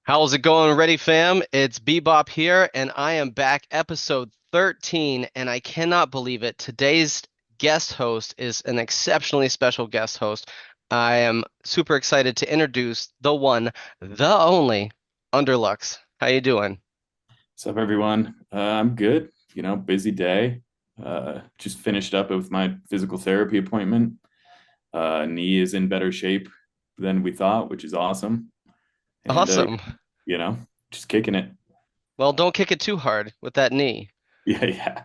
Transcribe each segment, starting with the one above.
How's it going, Ready fam? It's Bebop here, and I am back, episode 13, and I cannot believe it. Today's guest host is an exceptionally special guest host. I am super excited to introduce the one, the only, Underlux. How you doing? What's up, everyone? I'm good. Busy day. Just finished up with my physical therapy appointment. Knee is in better shape than we thought, which is awesome. And Awesome. you know, just kicking it. Well, don't kick it too hard with that knee. Yeah,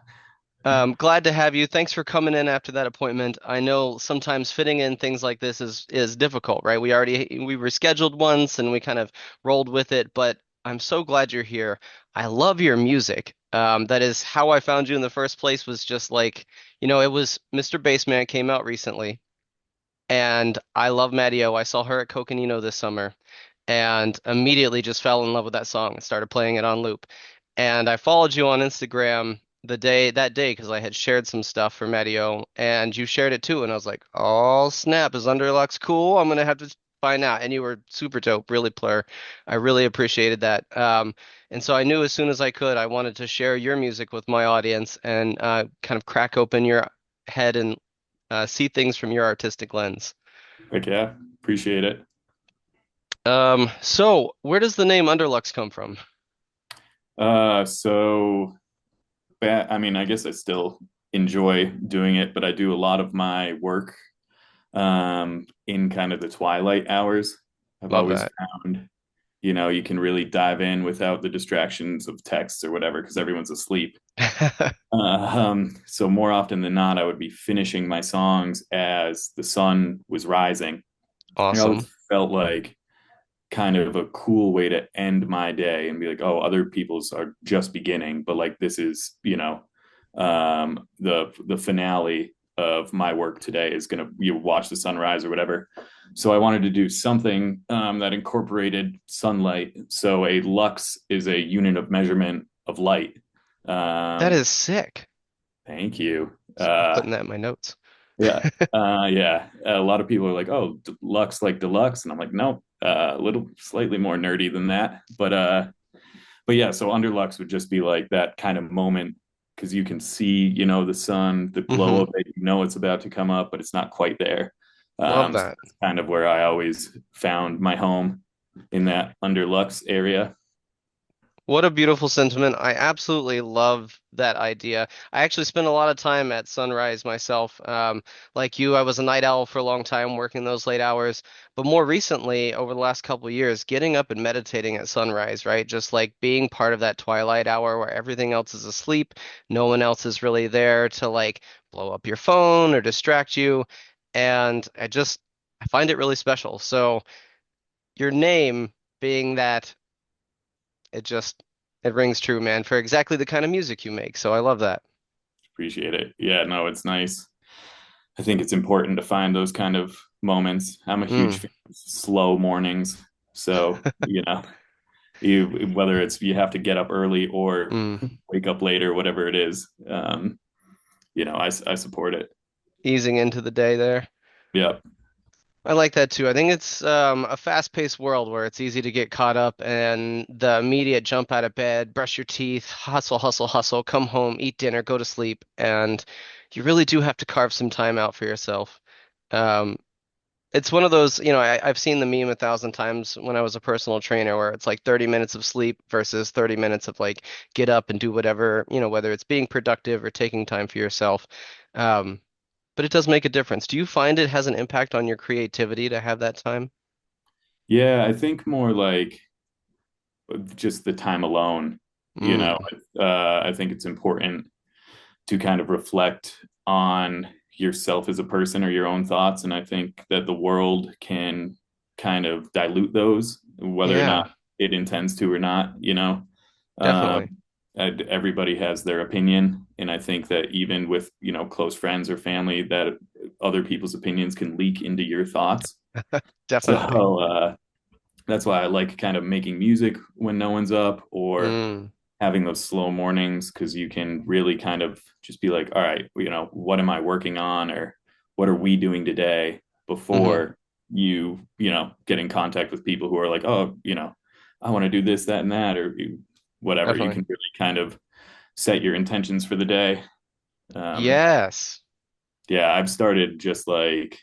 yeah, Glad to have you. Thanks for coming in after that appointment. I know sometimes fitting in things like this is difficult, right? We were scheduled once and we kind of rolled with it, but I'm so glad you're here. I love your music. That is how I found you in the first place was just like, it was Mr. Bassman came out recently, and I love Maddy. I saw her at Coconino this summer and immediately just fell in love with that song and started playing it on loop. And I followed you on Instagram that day because I had shared some stuff for Medio and you shared it too. And I was like, oh snap, is Underlux cool? I'm gonna have to find out. And you were super dope, really plur. I really appreciated that. And so I knew as soon as I could, I wanted to share your music with my audience and kind of crack open your head and see things from your artistic lens. heck yeah. Appreciate it. So where does the name Underlux come from? So I mean, I guess I still enjoy doing it, but I do a lot of my work in kind of the twilight hours. I've Love always that. found you can really dive in without the distractions of texts or whatever because everyone's asleep. So more often than not, I would be finishing my songs as the sun was rising. I Awesome. always felt like kind of a cool way to end my day and be like, oh, other people's are just beginning, but like this is, the finale of my work today is gonna you watch the sunrise or whatever. So I wanted to do something that incorporated sunlight. So a lux is a unit of measurement of light. That Um, is sick. Thank you. I'm putting that in my notes. Yeah. Yeah. A lot of people are like, "Oh, deluxe like deluxe," and I'm like, "No, a little slightly more nerdy than that." But yeah. So Underlux would just be like that kind of moment because you can see, the sun, the glow Hmm. of it. You know it's about to come up, but it's not quite there. Love So that. that's kind of where I always found my home in that Underlux area. What a beautiful sentiment. I absolutely love that idea. I actually spent a lot of time at sunrise myself. Like you, I was a night owl for a long time, working those late hours. But more recently, over the last couple of years, getting up and meditating at sunrise, right? Just like being part of that twilight hour where everything else is asleep, no one else is really there to like blow up your phone or distract you. And I find it really special. So your name being that it just it rings true, man, for exactly the kind of music you make. So I love that. Appreciate it. Yeah, no, it's nice. I think it's important to find those kind of moments. I'm a huge Mm. fan of slow mornings. So, whether it's you have to get up early or Mm. wake up late or whatever it is, I support it. Easing into the day there. Yeah. I like that too. I think it's a fast-paced world where it's easy to get caught up and the immediate jump out of bed, brush your teeth, hustle, hustle, hustle, come home, eat dinner, go to sleep, and you really do have to carve some time out for yourself. Um, It's one of those, I've seen the meme 1,000 times when I was a personal trainer where it's like 30 minutes of sleep versus 30 minutes of like get up and do whatever, whether it's being productive or taking time for yourself. Um, but it does make a difference. Do you find it has an impact on your creativity to have that time? Yeah, I think more like just the time alone, you know. Mm, I think it's important to kind of reflect on yourself as a person or your own thoughts. And I think that the world can kind of dilute those, whether or yeah, not it intends to or not. Um, definitely. Everybody has their opinion. And I think that even with, close friends or family, that other people's opinions can leak into your thoughts. Definitely. So that's why I like kind of making music when no one's up or Mm, having those slow mornings because you can really kind of just be like, all right, what am I working on or what are we doing today hmm before you get in contact with people who are like, oh, I want to do this, that, and that, or whatever. You Definitely. can really kind of set your intentions for the day. Um, Yes. yeah, I've started just like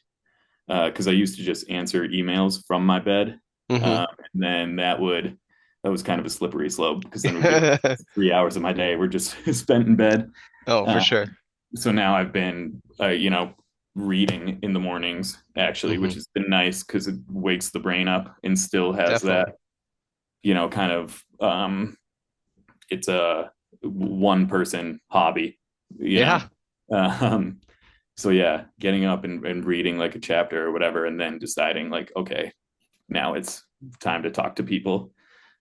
because I used to just answer emails from my bed, Hmm. and then that was kind of a slippery slope because then it would be like 3 hours of my day were just spent in bed. Oh, for Uh, sure. so now I've been, reading in the mornings actually, which Hmm. has been nice because it wakes the brain up and still has that, Definitely. kind of, it's a one person hobby, you know. Yeah. Um, so yeah, getting up and reading like a chapter or whatever, and then deciding like, okay, now it's time to talk to people,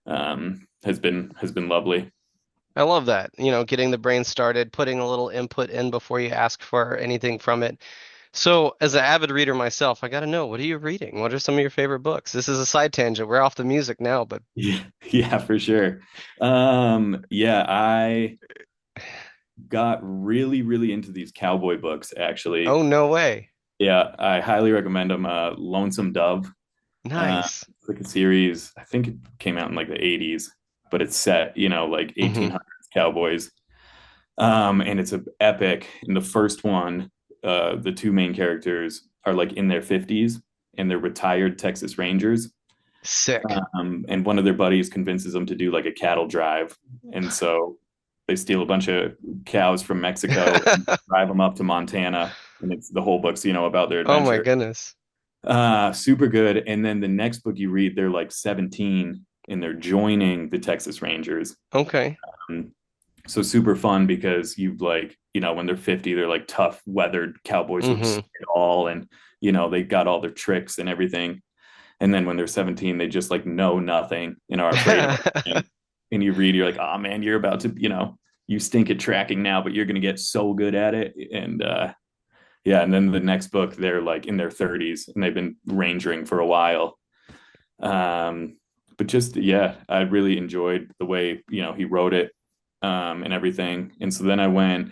has been lovely. I love that. Getting the brain started, putting a little input in before you ask for anything from it. So, as an avid reader myself, I got to know, what are you reading? What are some of your favorite books? This is a side tangent. We're off the music now, but Yeah, yeah, for sure. Yeah, I got really, really into these cowboy books actually. oh, no way. Yeah, I highly recommend them. Lonesome Dove. Nice. It's like a series. I think it came out in like the 80s, but it's set, like Hmm. 1800s cowboys. And it's a epic. In the first one, the two main characters are like in their 50s and they're retired Texas Rangers. Sick. And one of their buddies convinces them to do like a cattle drive. And so they steal a bunch of cows from Mexico and drive them up to Montana. And it's the whole book's, about their Oh my adventure. goodness. Super good. And then the next book you read, they're like 17 and they're joining the Texas Rangers. Okay. Um, so super fun because you've like, when they're 50, they're like tough, weathered cowboys who've Hmm. seen it all and, they got all their tricks and everything. And then when they're 17, they just like know nothing and are afraid of everything. And you read, you're like, oh man, you're about to, you stink at tracking now, but you're going to get so good at it. And yeah, and then the next book, they're like in their 30s and they've been rangering for a while. Um, but just, yeah, I really enjoyed the way, he wrote it, and everything. And so then I went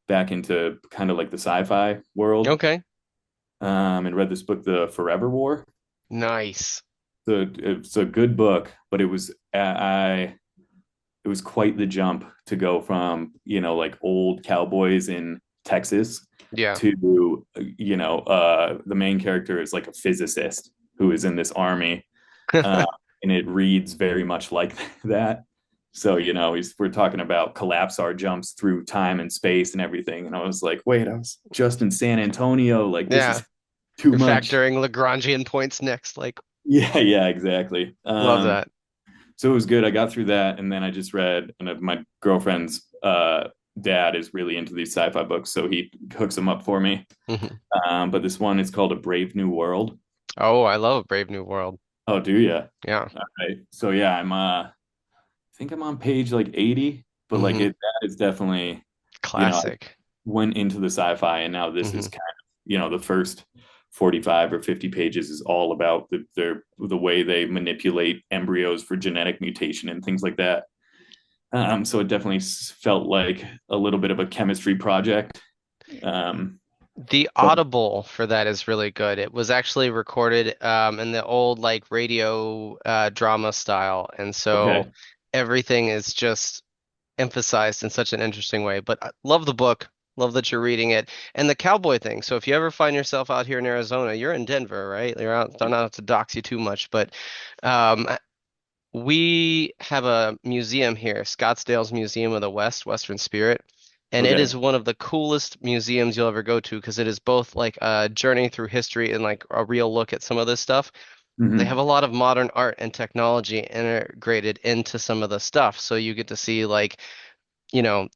back into kind of like the sci-fi world, Okay. and read this book, The Forever War. Nice. It's a good book, but it was quite the jump to go from, like old cowboys in Texas Yeah. to, the main character is like a physicist who is in this army. Uh, and it reads very much like that. So, we're talking about collapsar jumps through time and space and everything. And I was like, wait, I was just in San Antonio. Like, this Yeah. is too You're much. factoring Lagrangian points next. Like, Yeah, yeah, exactly. love that. So it was good. I got through that, and then I just read. And my girlfriend's dad is really into these sci-fi books, so he hooks them up for me. Hmm. But this one is called A Brave New World. Oh, I love Brave New World. Oh, do you? Yeah. All right. So yeah, I think I'm on page like 80, but like Hmm. that is definitely, I Classic. went into the sci-fi, and now this is Hmm. kind of, the first 45 or 50 pages is all about the way they manipulate embryos for genetic mutation and things like that. So it definitely felt like a little bit of a chemistry project. Um, The but audible for that is really good. It was actually recorded in the old like radio drama style, and so okay. everything is just emphasized in such an interesting way. But I love the book. Love that you're reading it. And the cowboy thing. So if you ever find yourself out here in Arizona, you're in Denver, right? You're out, don't have to dox you too much, but um, we have a museum here, Scottsdale's Museum of the West, Western Spirit. And it Okay. is one of the coolest museums you'll ever go to because it is both like a journey through history and like a real look at some of this stuff. They have Hmm. a lot of modern art and technology integrated into some of the stuff. So you get to see like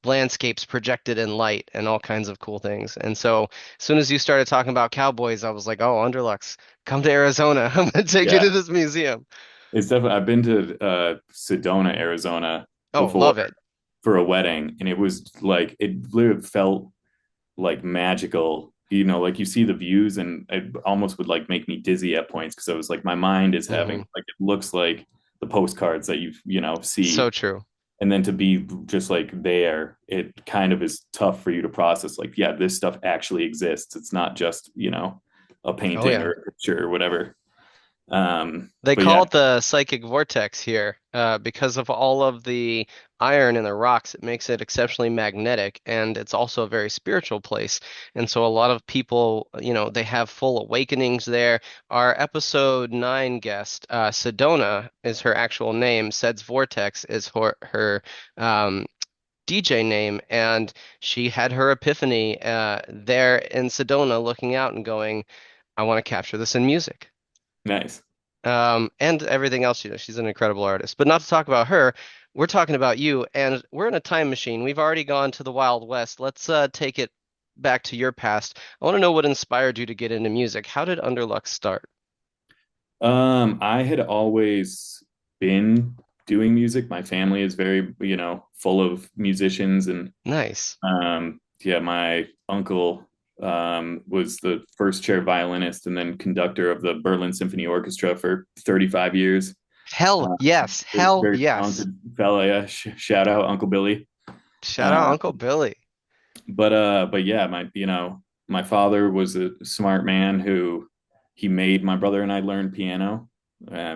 landscapes projected in light and all kinds of cool things. And so as soon as you started talking about cowboys, I was like, oh, Underlux, come to Arizona. I'm gonna take you to Yeah. this museum. It's definitely, I've been to Sedona, Arizona Oh, before love it. for a wedding, and it was like, it literally felt like magical. Like you see the views, and it almost would like make me dizzy at points because I was like, my mind is having, Hmm. like, it looks like the postcards that So see. true. And then to be just like there, it kind of is tough for you to process. Like, yeah, this stuff actually exists. It's not just, a Oh painting yeah. or a picture or whatever. They But call yeah, it the psychic vortex here, because of all of the iron in the rocks. It makes it exceptionally magnetic, and it's also a very spiritual place. And so a lot of people, they have full awakenings there. Our episode 9 guest, Sedona is her actual name. Sed's Vortex is her DJ name, and she had her epiphany there in Sedona, looking out and going, "I want to capture this in music." nice. And everything else she does. She's an incredible artist. But not to talk about her, we're talking about you, and we're in a time machine. We've already gone to the Wild West. Let's take it back to your past. I want to know what inspired you to get into music. How did Underlux start? I had always been doing music. My family is very, full of musicians, and Nice. yeah, my uncle was the first chair violinist and then conductor of the Berlin Symphony Orchestra for 35 years. Hell Uh, yes. very, Hell very yes. talented fella. Yeah, shout out Uncle Billy. Shout out Uh, Uncle Billy. but yeah, my father was a smart man who he made my brother and I learn piano.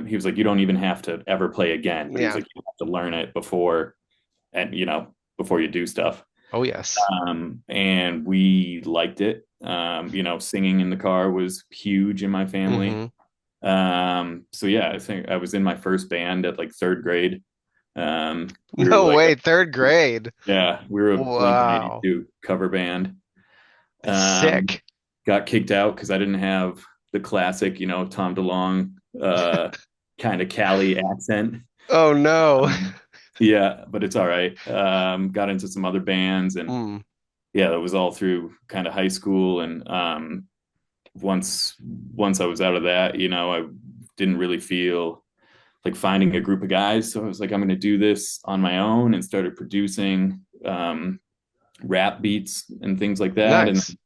He was like, you don't even have to ever play again, but he was Yeah. like, you have to learn it before, and before you do stuff. Oh yes. And we liked it. Singing in the car was huge in my family. Mm-hmm. So yeah, I think I was in my first band at like third grade. We were No like, way, third grade. yeah, we were a Wow. Blink-182 cover band. Um, Sick. got kicked out because I didn't have the classic, Tom DeLonge kind of Cali accent. Oh no. Um, yeah, but it's all right. Got into some other bands, and Hmm. yeah, it was all through kind of high school. And once once I was out of that, I didn't really feel like finding a group of guys. So I was like, I'm going to do this on my own, and started producing rap beats and things like that. And Nice.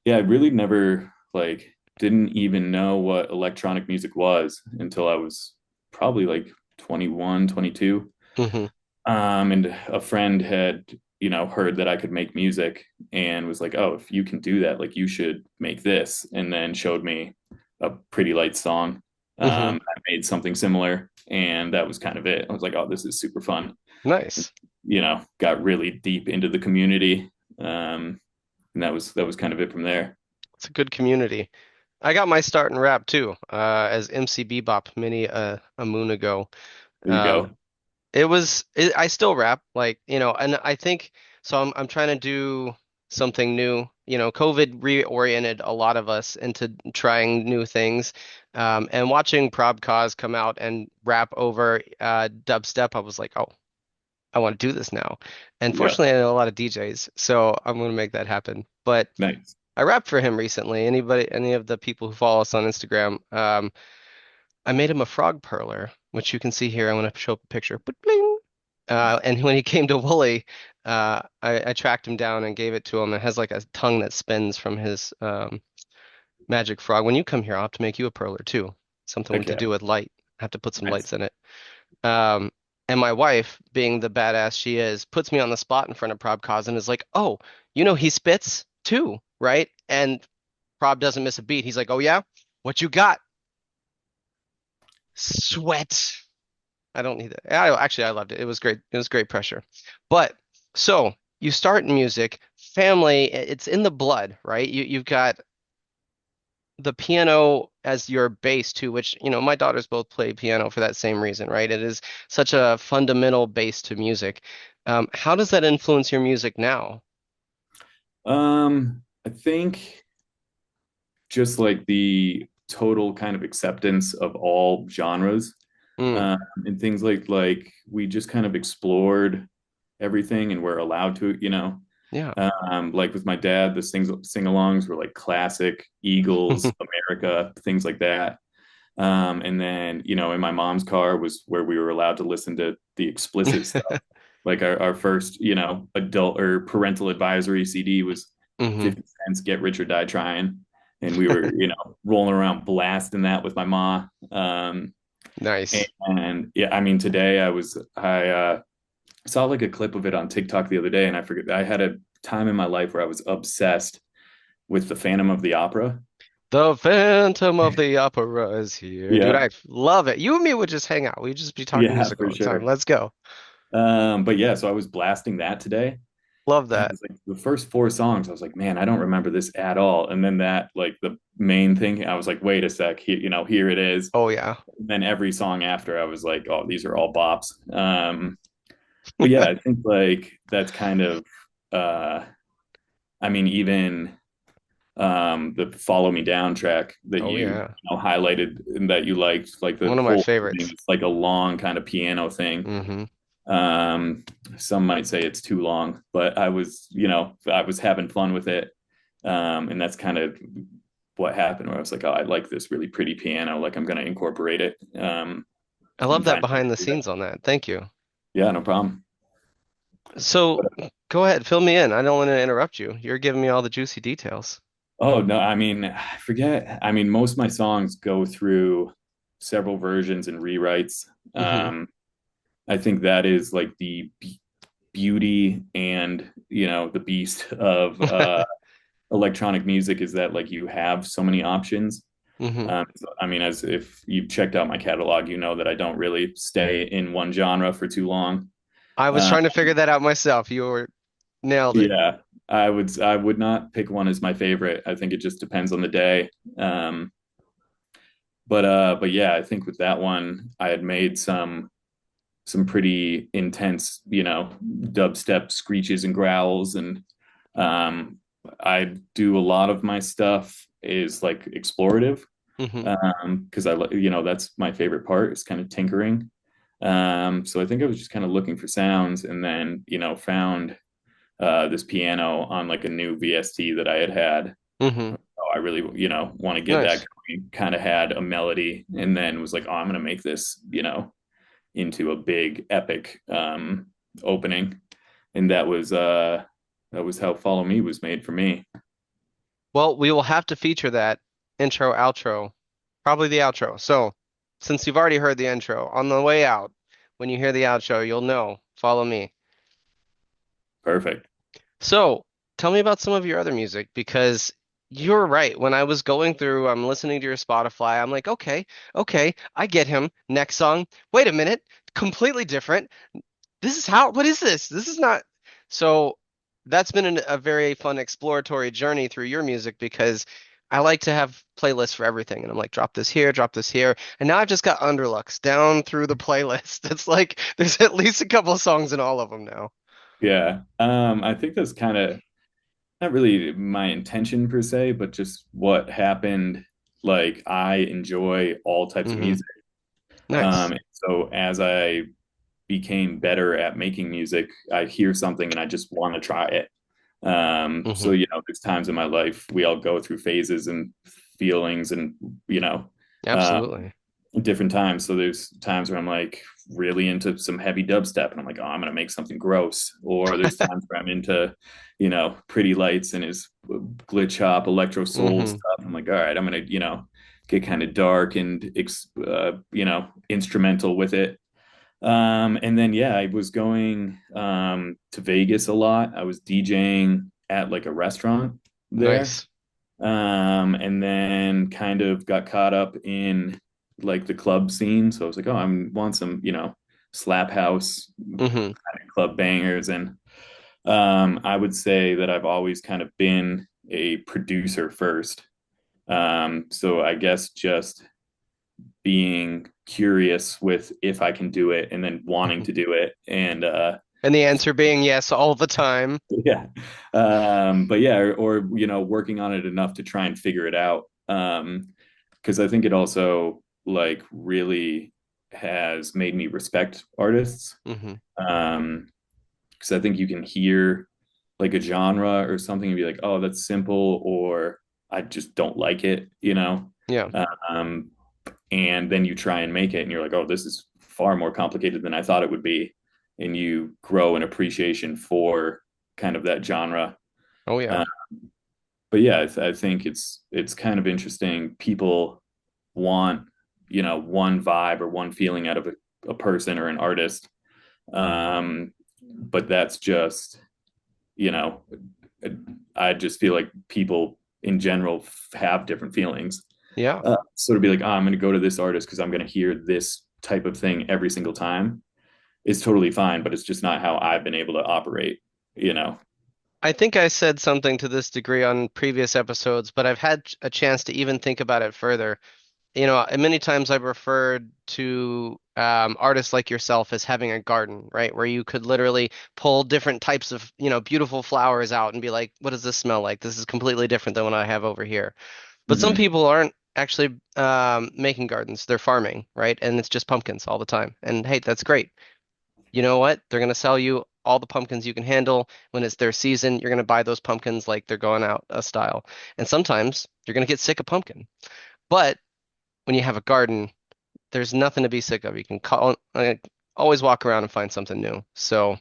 yeah, I really never like didn't even know what electronic music was until I was probably like 21, 22. Mm-hmm. And a friend had, heard that I could make music and was like, oh, if you can do that, like you should make this. And then showed me a Pretty Light song. Mm-hmm. I made something similar, and that was kind of it. I was like, oh, this is super fun. Nice. Got really deep into the community. And that was kind of it from there. It's a good community. I got my start in rap too, as MC Bebop many a moon ago. There you Um, go. I still rap, like, and I think so. I'm trying to do something new. COVID reoriented a lot of us into trying new things. And watching Prob Cause come out and rap over dubstep, I was like, oh, I want to do this now. And Yeah. fortunately, I know a lot of DJs, so I'm gonna make that happen. But Nice. I rapped for him recently. Any of the people who follow us on Instagram, I made him a frog perler, which you can see here. I want to show up a picture. But bling. And when he came to Wooly, I tracked him down and gave it to him. It has like a tongue that spins from his magic frog. When you come here, I'll have to make you a perler too. Something Heck to yeah. do with light. I have to put some Nice. lights in it. Um, and my wife, being the badass she is, puts me on the spot in front of Prob Cause and is like, "Oh, he spits too, right?" And Prob doesn't miss a beat. He's like, "Oh yeah, what you got?" Sweat. I don't need that. Actually, I loved it. It was great. It was great pressure. But so you start in music, family, it's in the blood, right? You've got the piano as your base too, which, my daughters both play piano for that same reason, right? It is such a fundamental base to music. How does that influence your music now? I think just like the total kind of acceptance of all genres, Mm, and things like we just kind of explored everything, and we're allowed to, yeah. like with my dad, the sing-alongs were like classic Eagles, America, things like that. And then, in my mom's car was where we were allowed to listen to the explicit stuff. Like our first, adult or parental advisory CD was Hmm. 50 Cent's Get Rich or Die Trying. And we were, rolling around blasting that with my ma. Nice. And yeah, I mean, today I saw like a clip of it on TikTok the other day, and I forget, I had a time in my life where I was obsessed with the Phantom of the Opera. The Phantom of the Opera is here. Dude, Yeah, I love it. You and me would just hang out. We'd just be talking yeah, music all for the time. sure. Let's go. But yeah, so I was blasting that today. Love And I that. was like, the first four songs, I was like, man, I don't remember this at all. And then that, like the main thing, I was like, wait a sec, here it is. Oh yeah. And then every song after, I was like, oh, these are all bops. But yeah, I think like that's kind of, uh, I mean, even the Follow Me Down track that Oh yeah. highlighted and that you liked, like the One of my whole thing, favorites. it's like a long kind of piano thing. Hmm. Um, some might say it's too long, but I was having fun with it. And that's kind of what happened where I was like, oh, I like this really pretty piano. Like I'm going to incorporate it. I love And that find behind the scenes on that. Thank you. yeah, no problem. So go ahead, fill me in. I don't want to interrupt you. You're giving me all the juicy details. Oh no, I mean, I forget. I mean, most of my songs go through several versions and rewrites. Hmm. I think that is like the beauty and the beast of electronic music is that like you have so many options. Hmm. So, I mean, as if you've checked out my catalog, you know that I don't really stay in one genre for too long. I was Uh, trying to figure that out myself. You were nailed it. yeah, I would not pick one as my favorite. I think it just depends on the day. Um, but yeah, I think with that one, I had made some pretty intense, dubstep screeches and growls, and um, I do a lot of my stuff is like explorative, Hmm. because that's my favorite part is kind of tinkering. So I think I was just kind of looking for sounds, and then found this piano on like a new VST that I had. Hmm. Oh, I really want to get that Nice. going. Kind of had a melody, and then was like, oh, I'm gonna make this into a big epic opening, and that was how Follow Me was made for me. Well, we will have to feature that intro, outro, probably the outro. So, since you've already heard the intro, on the way out, when you hear the outro, you'll know. Follow me. Perfect. So, tell me about some of your other music because you're right. When I was going through, I'm listening to your Spotify, I'm like, okay, I get him. Next song. Wait a minute, completely different. What is this? This is not. So that's been a very fun exploratory journey through your music because I like to have playlists for everything. And I'm like, drop this here, drop this here. And now I've just got Underlux down through the playlist. It's like there's at least a couple of songs in all of them now. Yeah. I think that's kind of not really my intention per se, but just what happened. Like I enjoy all types of Hmm. music. Nice. So as I became better at making music, I hear something and I just want to try it. So Hmm. there's times in my life we all go through phases and feelings and you know, uh, Absolutely. different times. So there's times where I'm like really into some heavy dubstep and I'm like, oh, I'm gonna make something gross. Or there's times where I'm into, Pretty Lights and his glitch hop, electro soul Hmm. stuff. I'm like, all right, I'm gonna, get kind of dark and instrumental with it. And then yeah, I was going to Vegas a lot. I was DJing at like a restaurant there. Nice. And then kind of got caught up in like the club scene. So I was like, oh, I want some, slap house Hmm. club bangers. And I would say that I've always kind of been a producer first. So I guess just being curious with if I can do it and then wanting Hmm. to do it. And And the answer being yes all the time. yeah. But yeah, or working on it enough to try and figure it out. Because I think it also like really has made me respect artists. Hmm. Because I think you can hear like a genre or something and be like, oh, that's simple, or I just don't like it. Yeah. Um, and then you try and make it and you're like, oh, this is far more complicated than I thought it would be, and you grow an appreciation for kind of that genre. Oh yeah. uh, but yeah, I think it's kind of interesting. People want one vibe or one feeling out of a person or an artist, but that's just you know I just feel like people in general have different feelings. Yeah. So to be like, oh, I'm going to go to this artist because I'm going to hear this type of thing every single time is totally fine, but it's just not how I've been able to operate, you know? I think I said something to this degree on previous episodes, but I've had a chance to even think about it further. Many times I've referred to artists like yourself as having a garden, right? Where you could literally pull different types of, beautiful flowers out and be like, what does this smell like? This is completely different than what I have over here. But some Mm-hmm. people aren't actually making gardens. They're farming, right? And it's just pumpkins all the time. And hey, that's great. You know what? They're going to sell you all the pumpkins you can handle. When it's their season, you're going to buy those pumpkins like they're going out of style. And sometimes you're going to get sick of pumpkin. But when you have a garden, there's nothing to be sick of. You can always walk around and find something new. So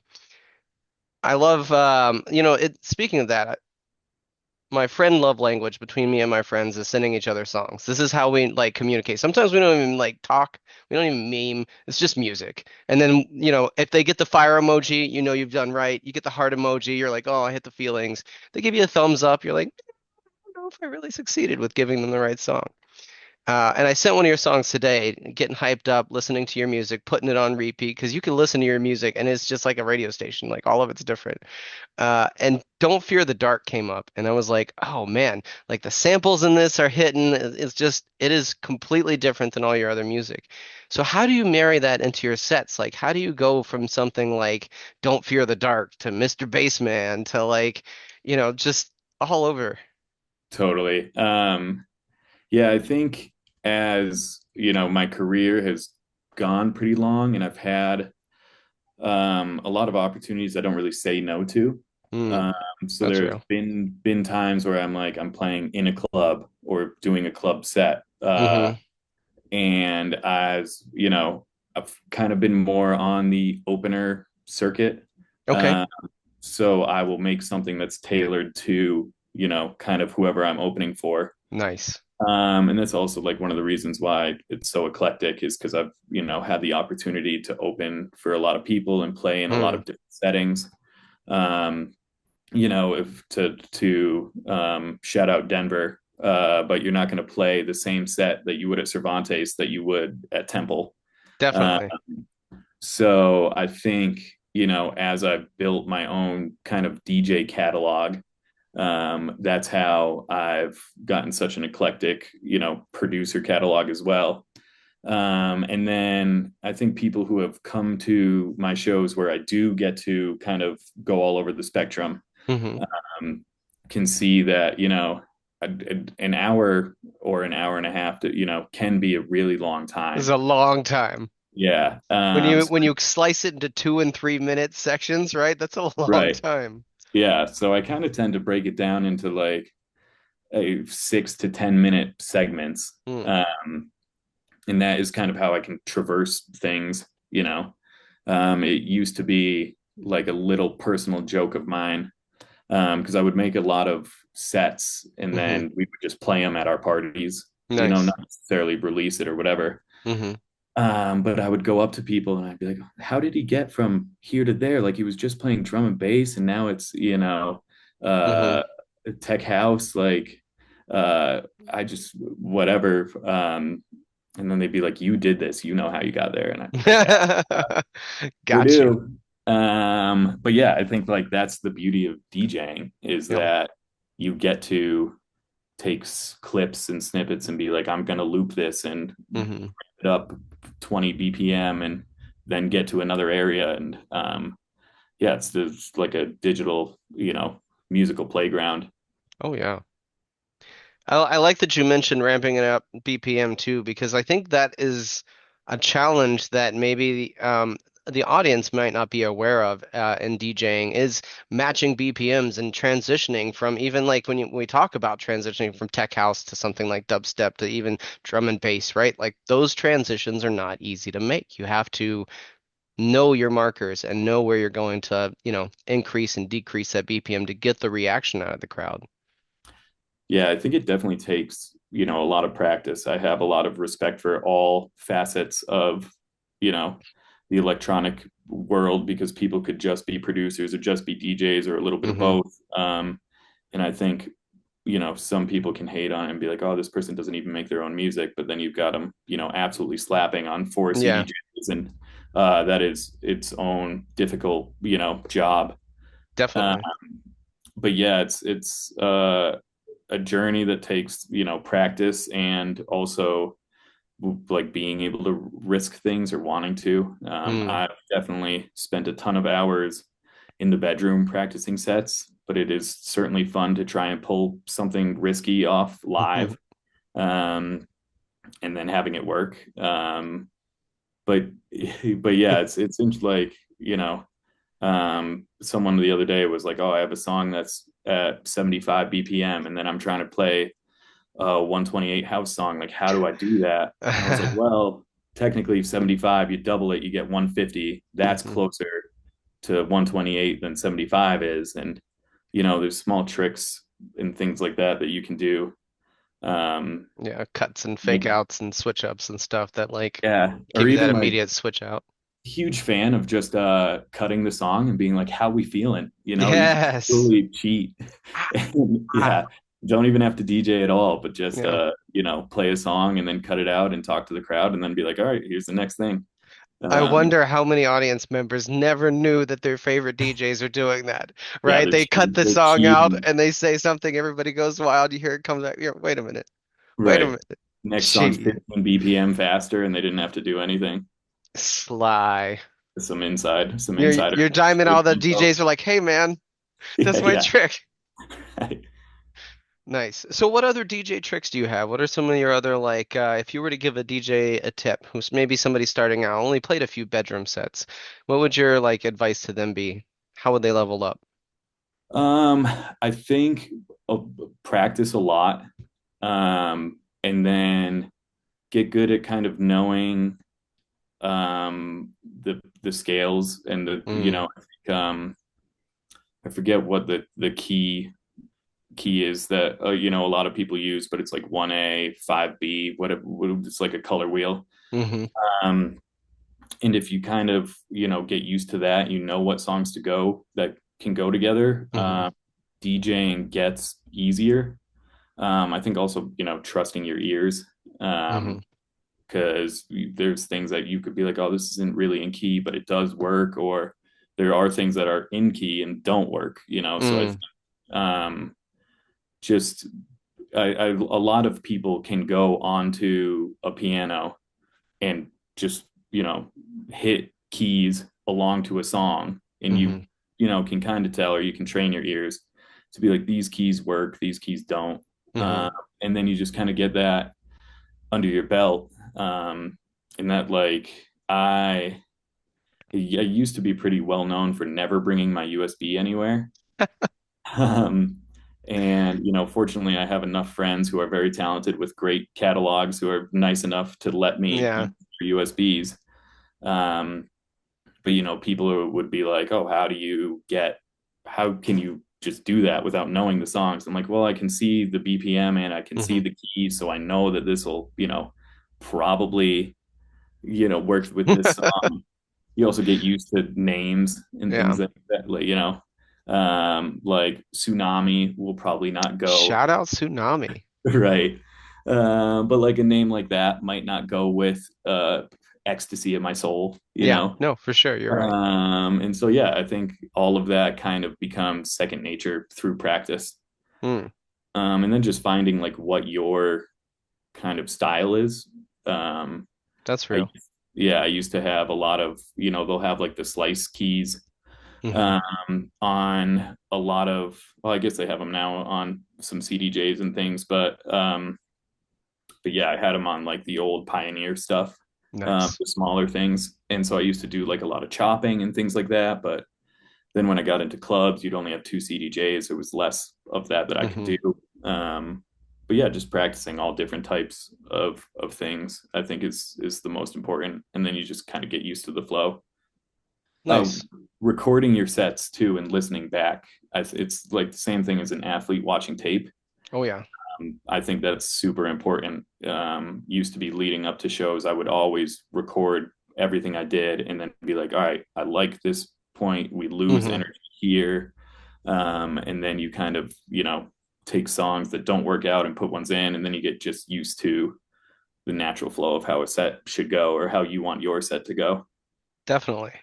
I love, speaking of that, my friend love language between me and my friends is sending each other songs. This is how we like communicate. Sometimes we don't even like talk. We don't even meme. It's just music. And then, if they get the fire emoji, you've done right. You get the heart emoji, you're like, oh, I hit the feelings. They give you a thumbs up, you're like, I don't know if I really succeeded with giving them the right song. And I sent one of your songs today, getting hyped up, listening to your music, putting it on repeat because you can listen to your music and it's just like a radio station, like all of it's different. And Don't Fear the Dark came up, and I was like, oh man, like the samples in this are hitting. It is completely different than all your other music. So how do you marry that into your sets? Like, how do you go from something like Don't Fear the Dark to Mr. Bassman to like, just all over? Totally. Yeah, I think as you know, my career has gone pretty long, and I've had a lot of opportunities I don't really say no to. Mm, Um, so that's there have real. been times where I'm like I'm playing in a club or doing a club set, Mm-hmm. and as you know, I've kind of been more on the opener circuit. Okay. Uh, so I will make something that's tailored to kind of whoever I'm opening for. Nice. And that's also like one of the reasons why it's so eclectic is because I've, had the opportunity to open for a lot of people and play in a lot Mm, of different settings. Um, if to shout out Denver, but you're not going to play the same set that you would at Cervantes that you would at Temple. Uh, definitely. so I think, as I've built my own kind of DJ catalog, that's how I've gotten such an eclectic, producer catalog as well. And then I think people who have come to my shows where I do get to kind of go all over the spectrum Mm-hmm. um, can see that, an hour or an hour and a half to, can be a really long This is time. a long time. Yeah. When you So, when you slice it into 2 and 3 minute sections, right? That's a long right. time. Yeah. So I kind of tend to break it down into like a 6 to 10 minute segments. Mm, And that is kind of how I can traverse things. It used to be like a little personal joke of mine because I would make a lot of sets and hmm. then we would just play them at our parties, Nice. not necessarily release it or whatever. Hmm. But I would go up to people and I'd be like, how did he get from here to there? Like he was just playing drum and bass and now it's, Hmm. uh, tech house. Like, I just, whatever. And then they'd be like, you did this, how you got there. And I'd be like, yeah, sure Got you. do. But yeah, I think like that's the beauty of DJing is Yep. that you get to take clips and snippets and be like, I'm going to loop this and Hmm. it up 20 BPM and then get to another area. And yeah, it's like a digital, musical playground. Oh yeah. I like that you mentioned ramping it up BPM too, because I think that is a challenge that maybe the audience might not be aware of in DJing is matching BPMs and transitioning from even like when we talk about transitioning from tech house to something like dubstep to even drum and bass, right? Like those transitions are not easy to make. You have to know your markers and know where you're going to, increase and decrease that BPM to get the reaction out of the crowd. Yeah, I think it definitely takes, a lot of practice. I have a lot of respect for all facets of, you know, the electronic world because people could just be producers or just be DJs or a little bit of Hmm. both. And I think some people can hate on it and be like, oh, this person doesn't even make their own music, but then you've got them, absolutely slapping on four Yeah, CDJs, and that is its own difficult, job. Uh, definitely. but yeah, it's a journey that takes, practice, and also like being able to risk things or wanting to. Mm. I've definitely spent a ton of hours in the bedroom practicing sets, but it is certainly fun to try and pull something risky off live, um, and then having it work. But but yeah, it's like, someone the other day was like, "Oh, I have a song that's at 75 BPM, and then I'm trying to play a 128 house song. Like, how do I do that?" And I was like, "Well, technically 75, you double it, you get 150. That's Mhm. closer to 128 than 75 is." And there's small tricks and things like that that you can do. Um, Yeah, cuts and fake like, outs and switch ups and stuff that like yeah, or give you that even like, immediate switch out. huge fan of just cutting the song and being like, how we feeling? You can Yes. totally cheat. And, Ah. yeah, don't even have to DJ at all, but just Yeah. play a song and then cut it out and talk to the crowd and then be like, all right, here's the next thing. I um wonder how many audience members never knew that their favorite DJs are doing that, yeah, right? They cut the they're song out cheating. and they say something, everybody goes wild, you hear it comes out. Wait a minute. Wait a Right. minute. Next song's Gee, 15 BPM faster and they didn't have to do anything. sly. Some You're insider you're diming all the info. DJs are like, hey man, Yeah, that's my yeah. trick. Nice. So what other DJ tricks do you have? What are some of your other like if you were to give a DJ a tip who's maybe somebody starting out, only played a few bedroom sets, what would your like advice to them be? How would they level up? um I think, uh, practice a lot, and then get good at kind of knowing the scales and the Mm, I think, I forget what the key is that a lot of people use, but it's like 1A, 5B, what it's like a color wheel. hmm um and if you kind of get used to that, what songs to go that can go together, hmm DJing gets easier. I think also, trusting your ears. hmm Because there's things that you could be like, oh, this isn't really in key, but it does work, or there are things that are in key and don't work. So I Mm, think, um, just a lot of people can go onto a piano and just hit keys along to a song, and you hmm can kind of tell, or you can train your ears to be like, these keys work, these keys don't. hmm uh, and then you just kind of get that under your belt. And that, like, I used to be pretty well known for never bringing my USB anywhere. um, and fortunately, I have enough friends who are very talented with great catalogs who are nice enough to let me Yeah. use their USBs. um, but people who would be like, oh, how can you just do that without knowing the songs? I'm like, well, I can see the BPM and I can see hmm the keys, so I know that this will probably work with this song. You also get used to names and things Yeah. that like, like tsunami will probably not go. Shout out Tsunami. Right. But like a name like that might not go with ecstasy of my soul, Yeah. No, for sure. You're right. and so yeah, I think all of that kind of becomes second nature through practice. Mm, And then just finding like what your kind of style is. um that's I real. Yeah, I used to have a lot of, they'll have like the slice keys Hmm on a lot of, well, I guess they have them now on some CDJs and things, but yeah, I had them on like the old Pioneer stuff, Nice. the smaller things. And so I used to do like a lot of chopping and things like that. But then when I got into clubs, you'd only have two CDJs. There was less of that I could hmm do. Um, but yeah, just practicing all different types of things, I think is the most important. And then you just kind of get used to the flow. Uh, Nice. Recording your sets too and listening back. It's like the same thing as an athlete watching tape. Oh yeah. I think that's super important. Used to be leading up to shows, I would always record everything I did and then be like, all right, I like this point. We lose hmm energy here. And then you kind of, take songs that don't work out and put ones in, and then you get just used to the natural flow of how a set should go or how you want your set to go. Definitely.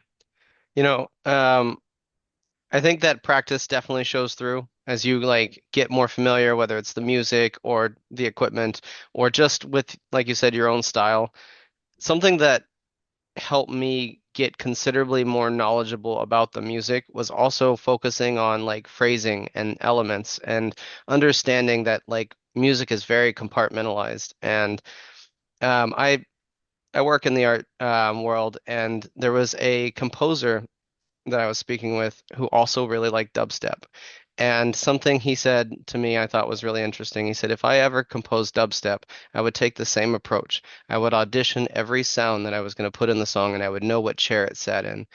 You know, I think that practice definitely shows through as you like get more familiar, whether it's the music or the equipment or just with, like you said, your own style. Something that helped me get considerably more knowledgeable about the music was also focusing on like phrasing and elements and understanding that like music is very compartmentalized. And I work in the art world, and there was a composer that I was speaking with who also really liked dubstep. And something he said to me I thought was really interesting. He said, if I ever composed dubstep, I would take the same approach. I would audition every sound that I was going to put in the song, and I would know what chair it sat in.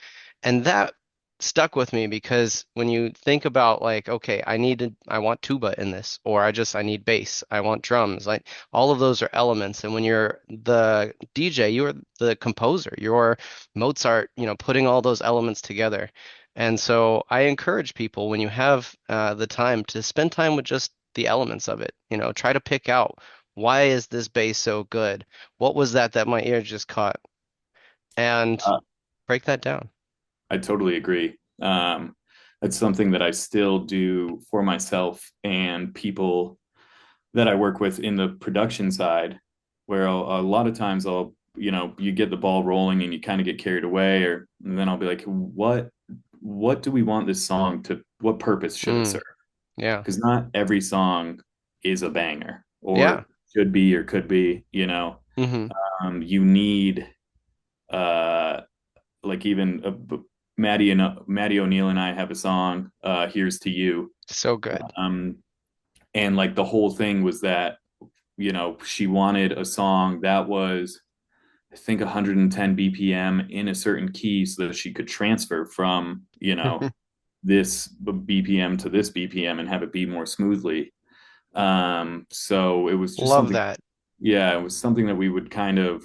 And that stuck with me because when you think about like, okay, I want tuba in this, or I need bass, I want drums, like all of those are elements. And when you're the DJ, you're the composer, you're Mozart, putting all those elements together. And so I encourage people when you have the time to spend time with just the elements of it. Try to pick out why is this bass so good? What was that my ear just caught? And Uh, break that down. I totally agree. That's something that I still do for myself and people that I work with in the production side, where a lot of times you get the ball rolling and you kind of get carried away, and then I'll be like, what do we want this song to, what purpose should it Mm, serve? yeah. Because not every song is a banger Yeah. or should be or could be, Hmm. you need, uh, like even Maddie O'Neill and I have a song, "Here's to You," So good. um, and like the whole thing was that she wanted a song that was, I think, 110 BPM in a certain key so that she could transfer from this BPM to this BPM and have it be more smoothly. So it was just Love something, that. yeah, it was something that we would kind of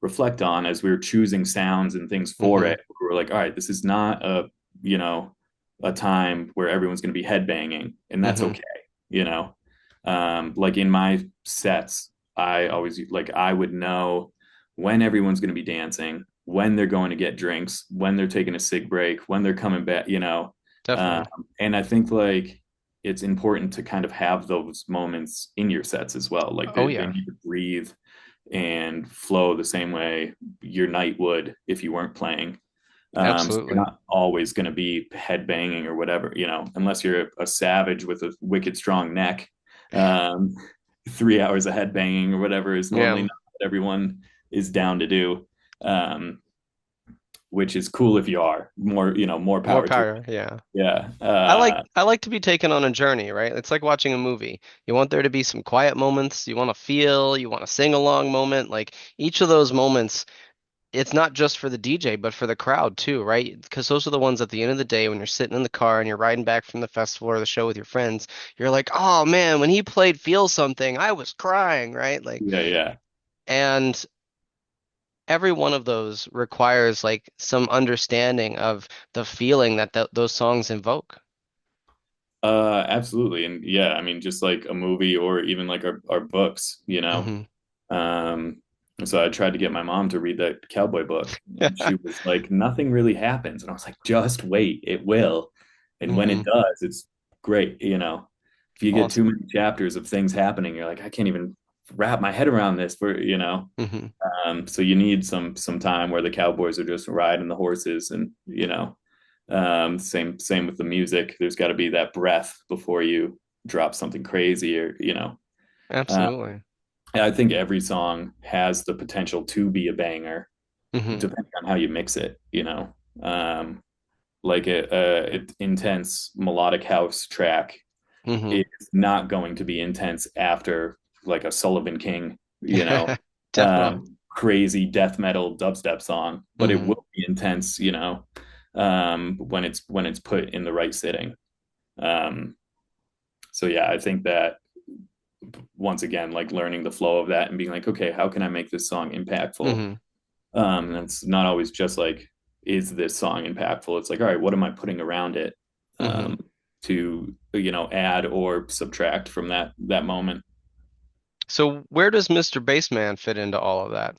reflect on as we were choosing sounds and things for Hmm. it. We were like, all right, this is not you know, a time where everyone's going to be headbanging, and that's Hmm. okay, you know. Like in my sets, I always like I would know when everyone's going to be dancing, when they're going to get drinks, when they're taking a cig break, when they're coming back. Um, Definitely. and I think like it's important to kind of have those moments in your sets as well. Like Oh they yeah. need to breathe and flow the same way your night would if you weren't playing. So you're Absolutely. not always going to be head banging or whatever, unless you're a savage with a wicked strong neck. Um, 3 hours of head banging or whatever is normally Yeah. not what everyone is down to do. Um, which is cool if you are more More power to power. it. Yeah. Yeah. I like to be taken on a journey, right? It's like watching a movie. You want there to be some quiet moments, you want to feel, you want to sing along moment. Like each of those moments, it's not just for the DJ, but for the crowd too, right? Because those are the ones at the end of the day when you're sitting in the car and you're riding back from the festival or the show with your friends, you're like, "Oh man, when he played Feel Something, I was crying," right? Like, Yeah, yeah. and every one of those requires like some understanding of the feeling that those songs invoke. Absolutely. And yeah, I mean, just like a movie or even like our books, Hmm. Um, so I tried to get my mom to read that cowboy book, and she was like, "Nothing really happens," and I was like, "Just wait, it will." And when it Hmm. does, it's great. If you get too Awesome. many chapters of things happening, you're like, I can't even wrap my head around this. Hmm. So you need some time where the cowboys are just riding the horses, and same with the music. There's got to be that breath before you drop something crazy, or. Uh, Absolutely. I think every song has the potential to be a banger, Hmm. depending on how you mix it. Um, like a intense melodic house track Hmm. is not going to be intense after like a Sullivan King, Definitely. crazy death metal dubstep song, but it Hmm. will be intense, when it's put in the right sitting. Um, so yeah, I think that once again, like learning the flow of that and being like, okay, how can I make this song impactful? Hmm. And it's not always just like, is this song impactful? It's like, all right, what am I putting around it? Hmm. Um, to add or subtract from that moment. So where does Mr. Bassman fit into all of that?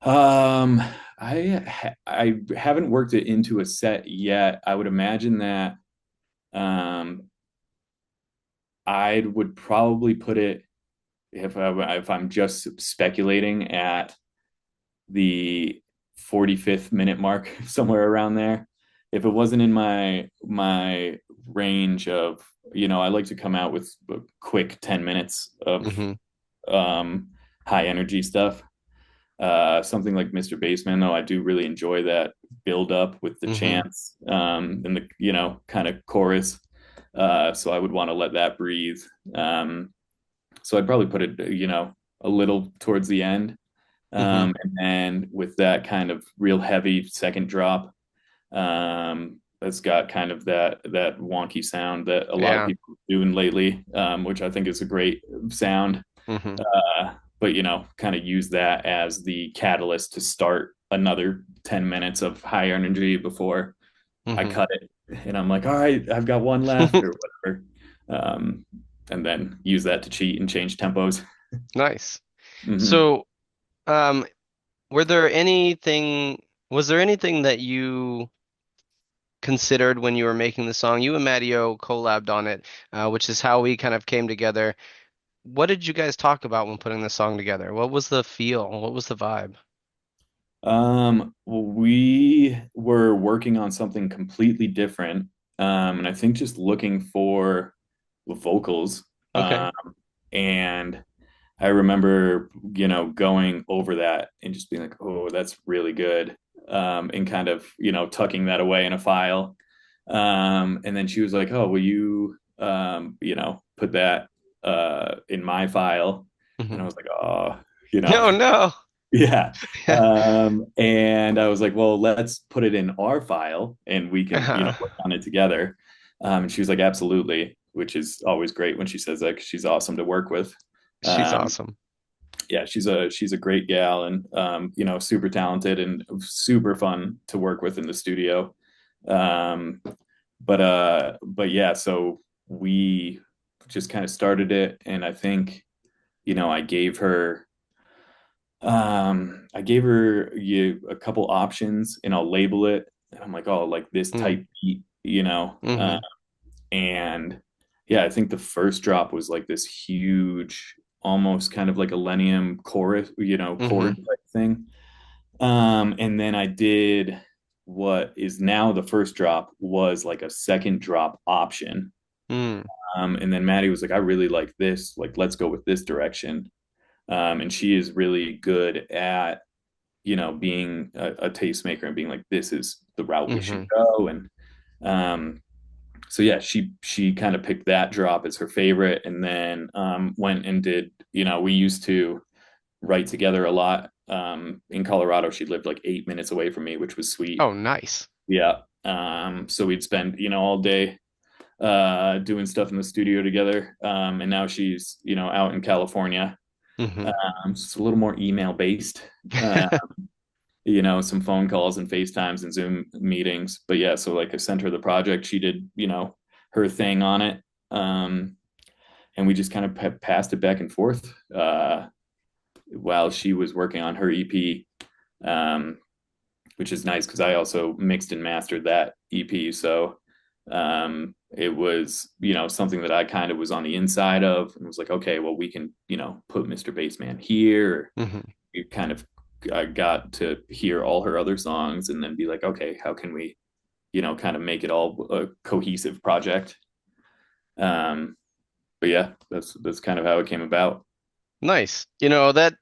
Um, I haven't worked it into a set yet. I would imagine that um I would probably put it, if I'm just speculating, at the 45th minute mark, somewhere around there. If it wasn't in my range of, I like to come out with a quick 10 minutes of Hmm. um high energy stuff. Something like Mr. Bassman, though, I do really enjoy that build up with the Hmm. chants, and the kind of chorus. So I would want to let that breathe. Um, so I'd probably put it, a little towards the end. Hmm. And then with that kind of real heavy second drop, that's got kind of that wonky sound that a lot of Yeah. people are doing lately, which I think is a great sound. Hmm. But kind of use that as the catalyst to start another 10 minutes of high energy before I Hmm. cut it. And I'm like, all right, I've got one left or whatever. Um, and then use that to cheat and change tempos. Nice. Hmm. So, um, were there anything, was there anything that you considered when you were making the song? You and Mattio collabed on it, which is how we kind of came together. What did you guys talk about when putting the song together? What was the feel? What was the vibe? Well, we were working on something completely different. And I think just looking for vocals. Okay. And I remember, going over that and just being like, oh, that's really good. And kind of, tucking that away in a file. And then she was like, oh, will you, put that in my file? And I Hmm. was like, oh, you know, No, no. yeah. And I was like, well, let's put it in our file and we can, Uh, work on it together. And she was like, absolutely, which is always great when she says that 'cause she's awesome to work with. she's Um, awesome. yeah, she's a great gal and super talented and super fun to work with in the studio. Um, but yeah, so we just kind of started it, and I think I gave her a couple options, and I'll label it. And I'm like, oh, like this Mm. type beat, Hmm. and yeah, I think the first drop was like this huge, almost kind of like a Lenium chorus, chord Hmm. type thing. And then I did what is now the first drop was like a second drop option. Mm. And then Maddy was like, I really like this. Like, let's go with this direction. And she is really good at, being a tastemaker and being like, this is the route we should Hmm. go. And um, so yeah, she kind of picked that drop as her favorite, and then went and did. We used to write together a lot. In Colorado, she lived like 8 minutes away from me, which was sweet. Oh, nice. Yeah. So we'd spend all day doing stuff in the studio together. And now she's out in California. Hmm. So it's a little more email based. Uh, some phone calls and FaceTimes and Zoom meetings. But yeah, so like I sent her the project. She did, her thing on it. Um, and we just kind of passed it back and forth while she was working on her EP, um, which is nice because I also mixed and mastered that EP. So it was, something that I kind of was on the inside of and was like, okay, well, we can, put Mr. Bassman here. Hmm. You kind of I got to hear all her other songs and then be like, okay, how can we, kind of make it all a cohesive project? Um, but yeah, that's kind of how it came about. Nice. That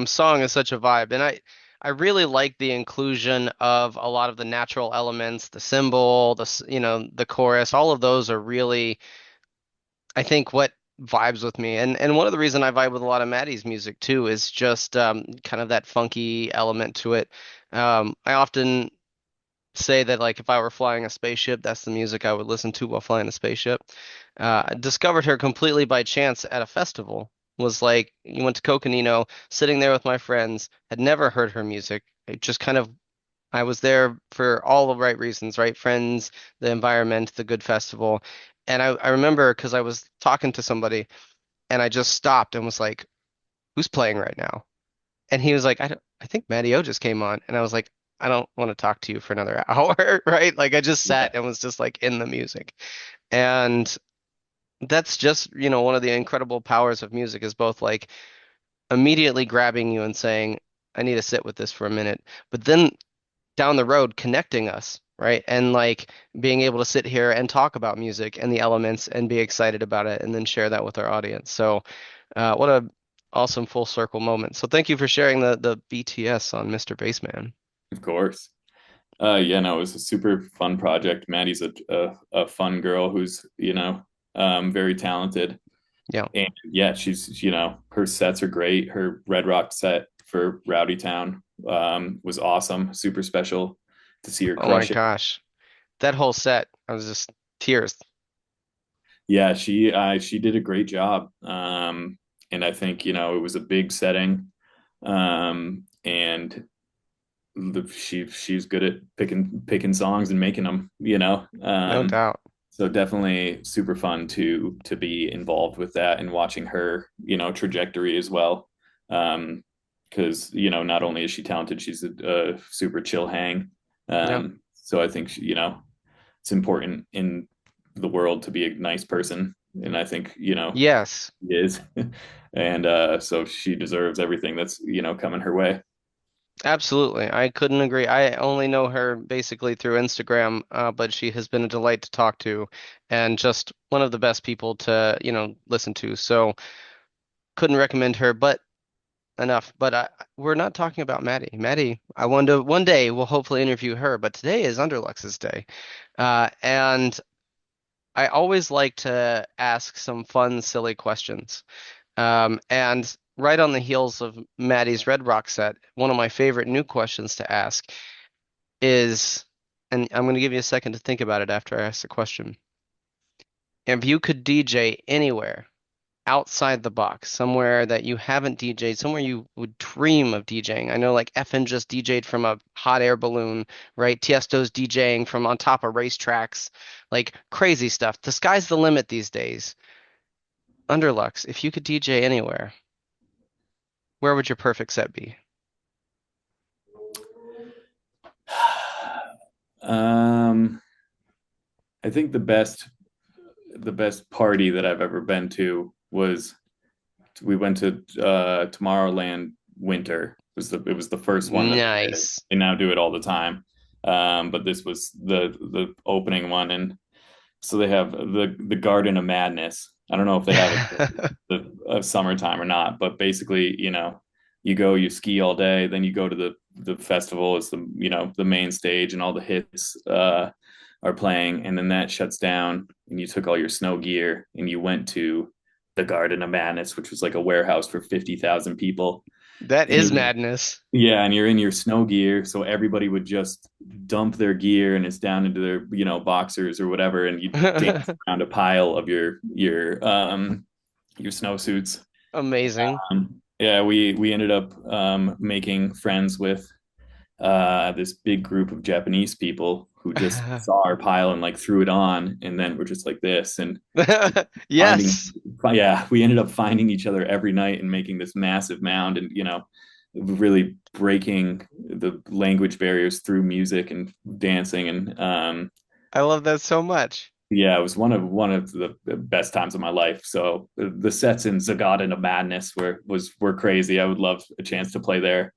song is such a vibe, and I really like the inclusion of a lot of the natural elements, the cymbal, the chorus. All of those are really, I think, what vibes with me. And one of the reason I vibe with a lot of Maddie's music too is just kind of that funky element to it. I often say that like if I were flying a spaceship, that's the music I would listen to while flying a spaceship. I discovered her completely by chance at a festival. Was like you went to Coconino, sitting there with my friends, had never heard her music. I just kind of I was there for all the right reasons, right? Friends, the environment, the good festival. And I remember because I was talking to somebody and I just stopped and was like, who's playing right now? And he was like, I think Maddy just came on. And I was like, I don't want to talk to you for another hour, right? Like I just sat Yeah, and was just like in the music. And that's just, one of the incredible powers of music is both like immediately grabbing you and saying, I need to sit with this for a minute. But then down the road connecting us, right? And like being able to sit here and talk about music and the elements and be excited about it and then share that with our audience. So, what a awesome full circle moment. So thank you for sharing the BTS on Mr. Bassman. of course. Yeah, no, it was a super fun project. Maddie's a fun girl who's, very talented. Yeah. And yeah, she's, her sets are great. Her Red Rock set for Rowdy Town was awesome. Super special to see her Oh my crush it. gosh. That whole set, I was just tears. Yeah, she did a great job. And I think, it was a big setting. And she's good at picking songs and making them. No doubt. So definitely super fun to be involved with that and watching her, trajectory as well. Because not only is she talented, she's a super chill hang. Yep. So I think it's important in the world to be a nice person, and I think Yes. she is, and so she deserves everything that's coming her way. Absolutely. I couldn't agree. I only know her basically through Instagram, but she has been a delight to talk to and just one of the best people to, listen to. So couldn't recommend her, but enough. But we're not talking about Maddie. Maddie, I wonder one day we'll hopefully interview her, but today is Underlux's day. And I always like to ask some fun, silly questions. And right on the heels of Maddie's Red Rock set, one of my favorite new questions to ask is, and I'm going to give you a second to think about it after I ask the question. If you could DJ anywhere outside the box, somewhere that you haven't DJed, somewhere you would dream of DJing. I know like FN just DJed from a hot air balloon, right? Tiesto's DJing from on top of racetracks, like crazy stuff. The sky's the limit these days. Underlux, if you could DJ anywhere, where would your perfect set be? um I think the best party that I've ever been to was we went to Tomorrowland Winter. It was the first one that they did. Nice. They now do it all the time. But this was the opening one, and so they have the Garden of Madness. I don't know if they have it the summertime or not, but basically, you go, you ski all day, then you go to the festival is the main stage, and all the hits are playing, and then that shuts down, and you took all your snow gear and you went to the Garden of Madness, which was like a warehouse for 50,000 people. That And is you're, madness. yeah, and you're in your snow gear, so everybody would just dump their gear and it's down into their, boxers or whatever, and you dance around a pile of your snowsuits. Amazing. Yeah, we ended up making friends with this big group of Japanese people who just saw our pile and like threw it on, and then we're just like this and finding, Yes. yeah, we ended up finding each other every night and making this massive mound, and really breaking the language barriers through music and dancing, and I love that so much. yeah, it was one of the best times of my life. So the sets in Zagata of Madness were crazy. I would love a chance to play there.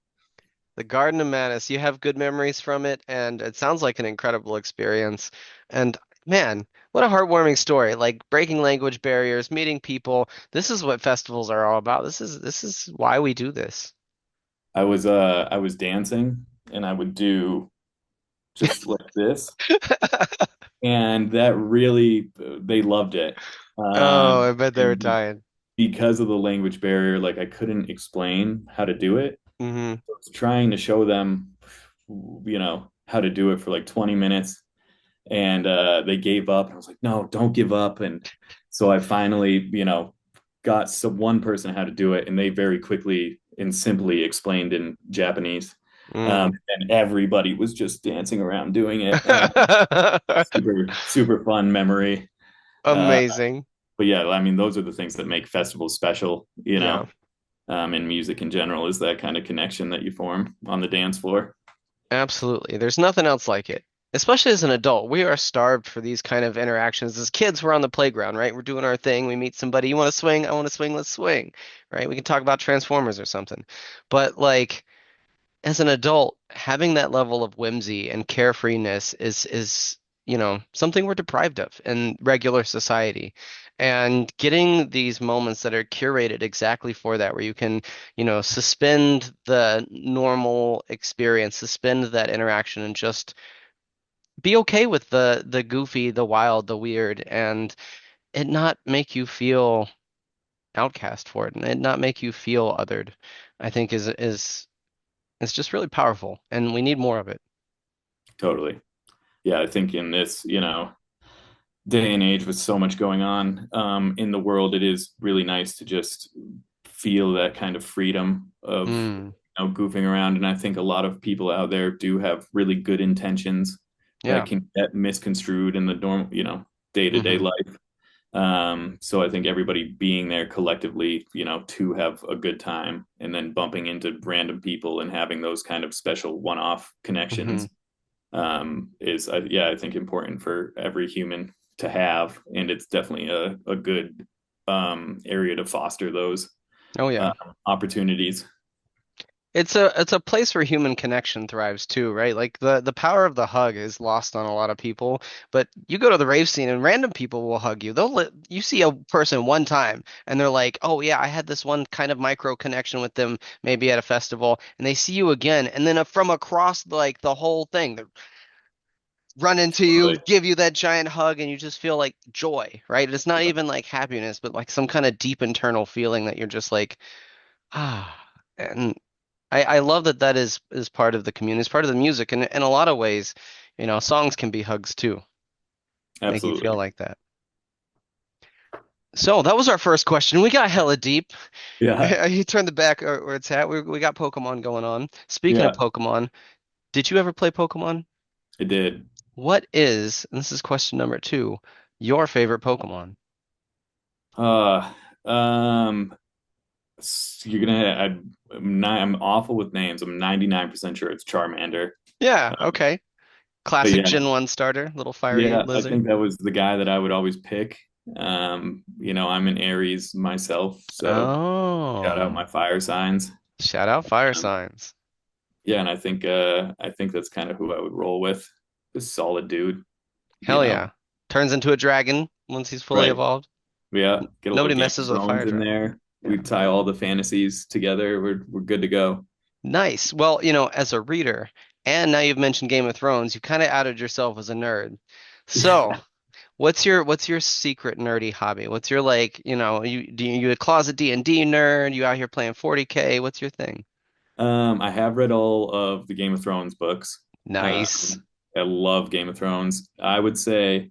The Garden of Madness, you have good memories from it, and it sounds like an incredible experience. And man, what a heartwarming story. Like breaking language barriers, meeting people. This is what festivals are all about. This is why we do this. I was dancing, and I would do just like this, and that really they loved it. Oh, I bet they were And dying. because of the language barrier, like I couldn't explain how to do it. Hmm. I was trying to show them, how to do it for like 20 minutes, and they gave up. And I was like, no, don't give up. And so I finally, got one person how to do it, and they very quickly and simply explained in Japanese. Mm. And everybody was just dancing around doing it. Super, super fun memory. Uh, Amazing. but yeah, I mean, those are the things that make festivals special, Yeah. in music in general, is that kind of connection that you form on the dance floor. Absolutely. There's nothing else like it. Especially as an adult, we are starved for these kind of interactions. As kids, we're on the playground, right? We're doing our thing. We meet somebody. You want to swing? I want to swing. Let's swing, right? We can talk about Transformers or something. But like as an adult, having that level of whimsy and carefreeness is, something we're deprived of in regular society. And getting these moments that are curated exactly for that, where you can, suspend the normal experience, suspend that interaction, and just be okay with the goofy, the wild, the weird, and it not make you feel outcast for it, and it not make you feel othered, I think is it's just really powerful, and we need more of it. Totally. Yeah, I think in this, day and age with so much going on in the world, it is really nice to just feel that kind of freedom of Mm, goofing around. And I think a lot of people out there do have really good intentions that yeah. can get misconstrued in the normal, day to day Hmm. life. So I think everybody being there collectively, to have a good time and then bumping into random people and having those kind of special one off Hmm. connections is, yeah, I think important for every human to have. And it's definitely a good area to foster those Oh yeah. uh, opportunities. It's a place where human connection thrives too, right? Like the power of the hug is lost on a lot of people, but you go to the rave scene and random people will hug you. You see a person one time and they're like, "Oh yeah, I had this one kind of micro connection with them maybe at a festival." And they see you again and then from across like the whole thing, they run into you, Totally. give you that giant hug and you just feel like joy, right? It's not even like happiness, but like some kind of deep internal feeling that you're just like, ah. And I love that that is part of the community, it's part of the music, and in a lot of ways, songs can be hugs too, make you feel Absolutely. like that. So that was our first question. We got hella deep. Yeah. You turned the back where it's at. We got Pokemon going on. Speaking of Yeah. Pokemon, did you ever play Pokemon? I did. What is, and this is question number two, your favorite Pokemon? Uh, um, you're gonna. I'm awful with names. I'm 99% sure it's Charmander. Yeah, Um, okay. but Classic yeah, Gen 1 starter, little fiery yeah, I lizard. think that was the guy that I would always pick. I'm an Aries myself, so shout out Oh, my fire signs. shout out fire Um, signs. yeah, and I think that's kind of who I would roll with. This solid dude, you Hell know. yeah. Turns into a dragon once he's fully Right. evolved. Yeah, get a little Nobody Game of messes with Thrones fire in dragon. there. Yeah. We tie all the fantasies together. We're good to go. Nice. Well, as a reader, and now you've mentioned Game of Thrones, you kind of outed yourself as a nerd. So, Yeah. what's your secret nerdy hobby? What's your like, you a closet D&D nerd? You out here playing 40K? What's your thing? I have read all of the Game of Thrones books. Nice. I love Game of Thrones. I would say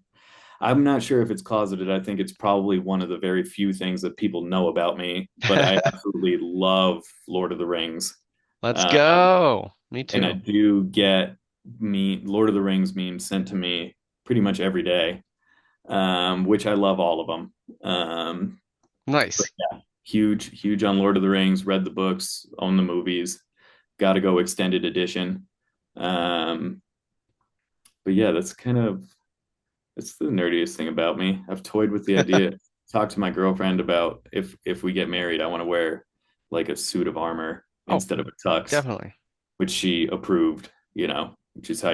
I'm not sure if it's closeted. I think it's probably one of the very few things that people know about me, but I absolutely love Lord of the Rings. Let's Uh, go. Me and I too. do get me Lord of the Rings memes sent to me pretty much every day, which I love all of them. But Nice. yeah, huge, huge on Lord of the Rings. Read the books, own the movies. Got to go extended edition. Um, but yeah, that's the nerdiest thing about me. I've toyed with the idea. Talked to my girlfriend about if we get married, I want to wear like a suit of armor Oh, instead of a tux, definitely. which she approved. Which is how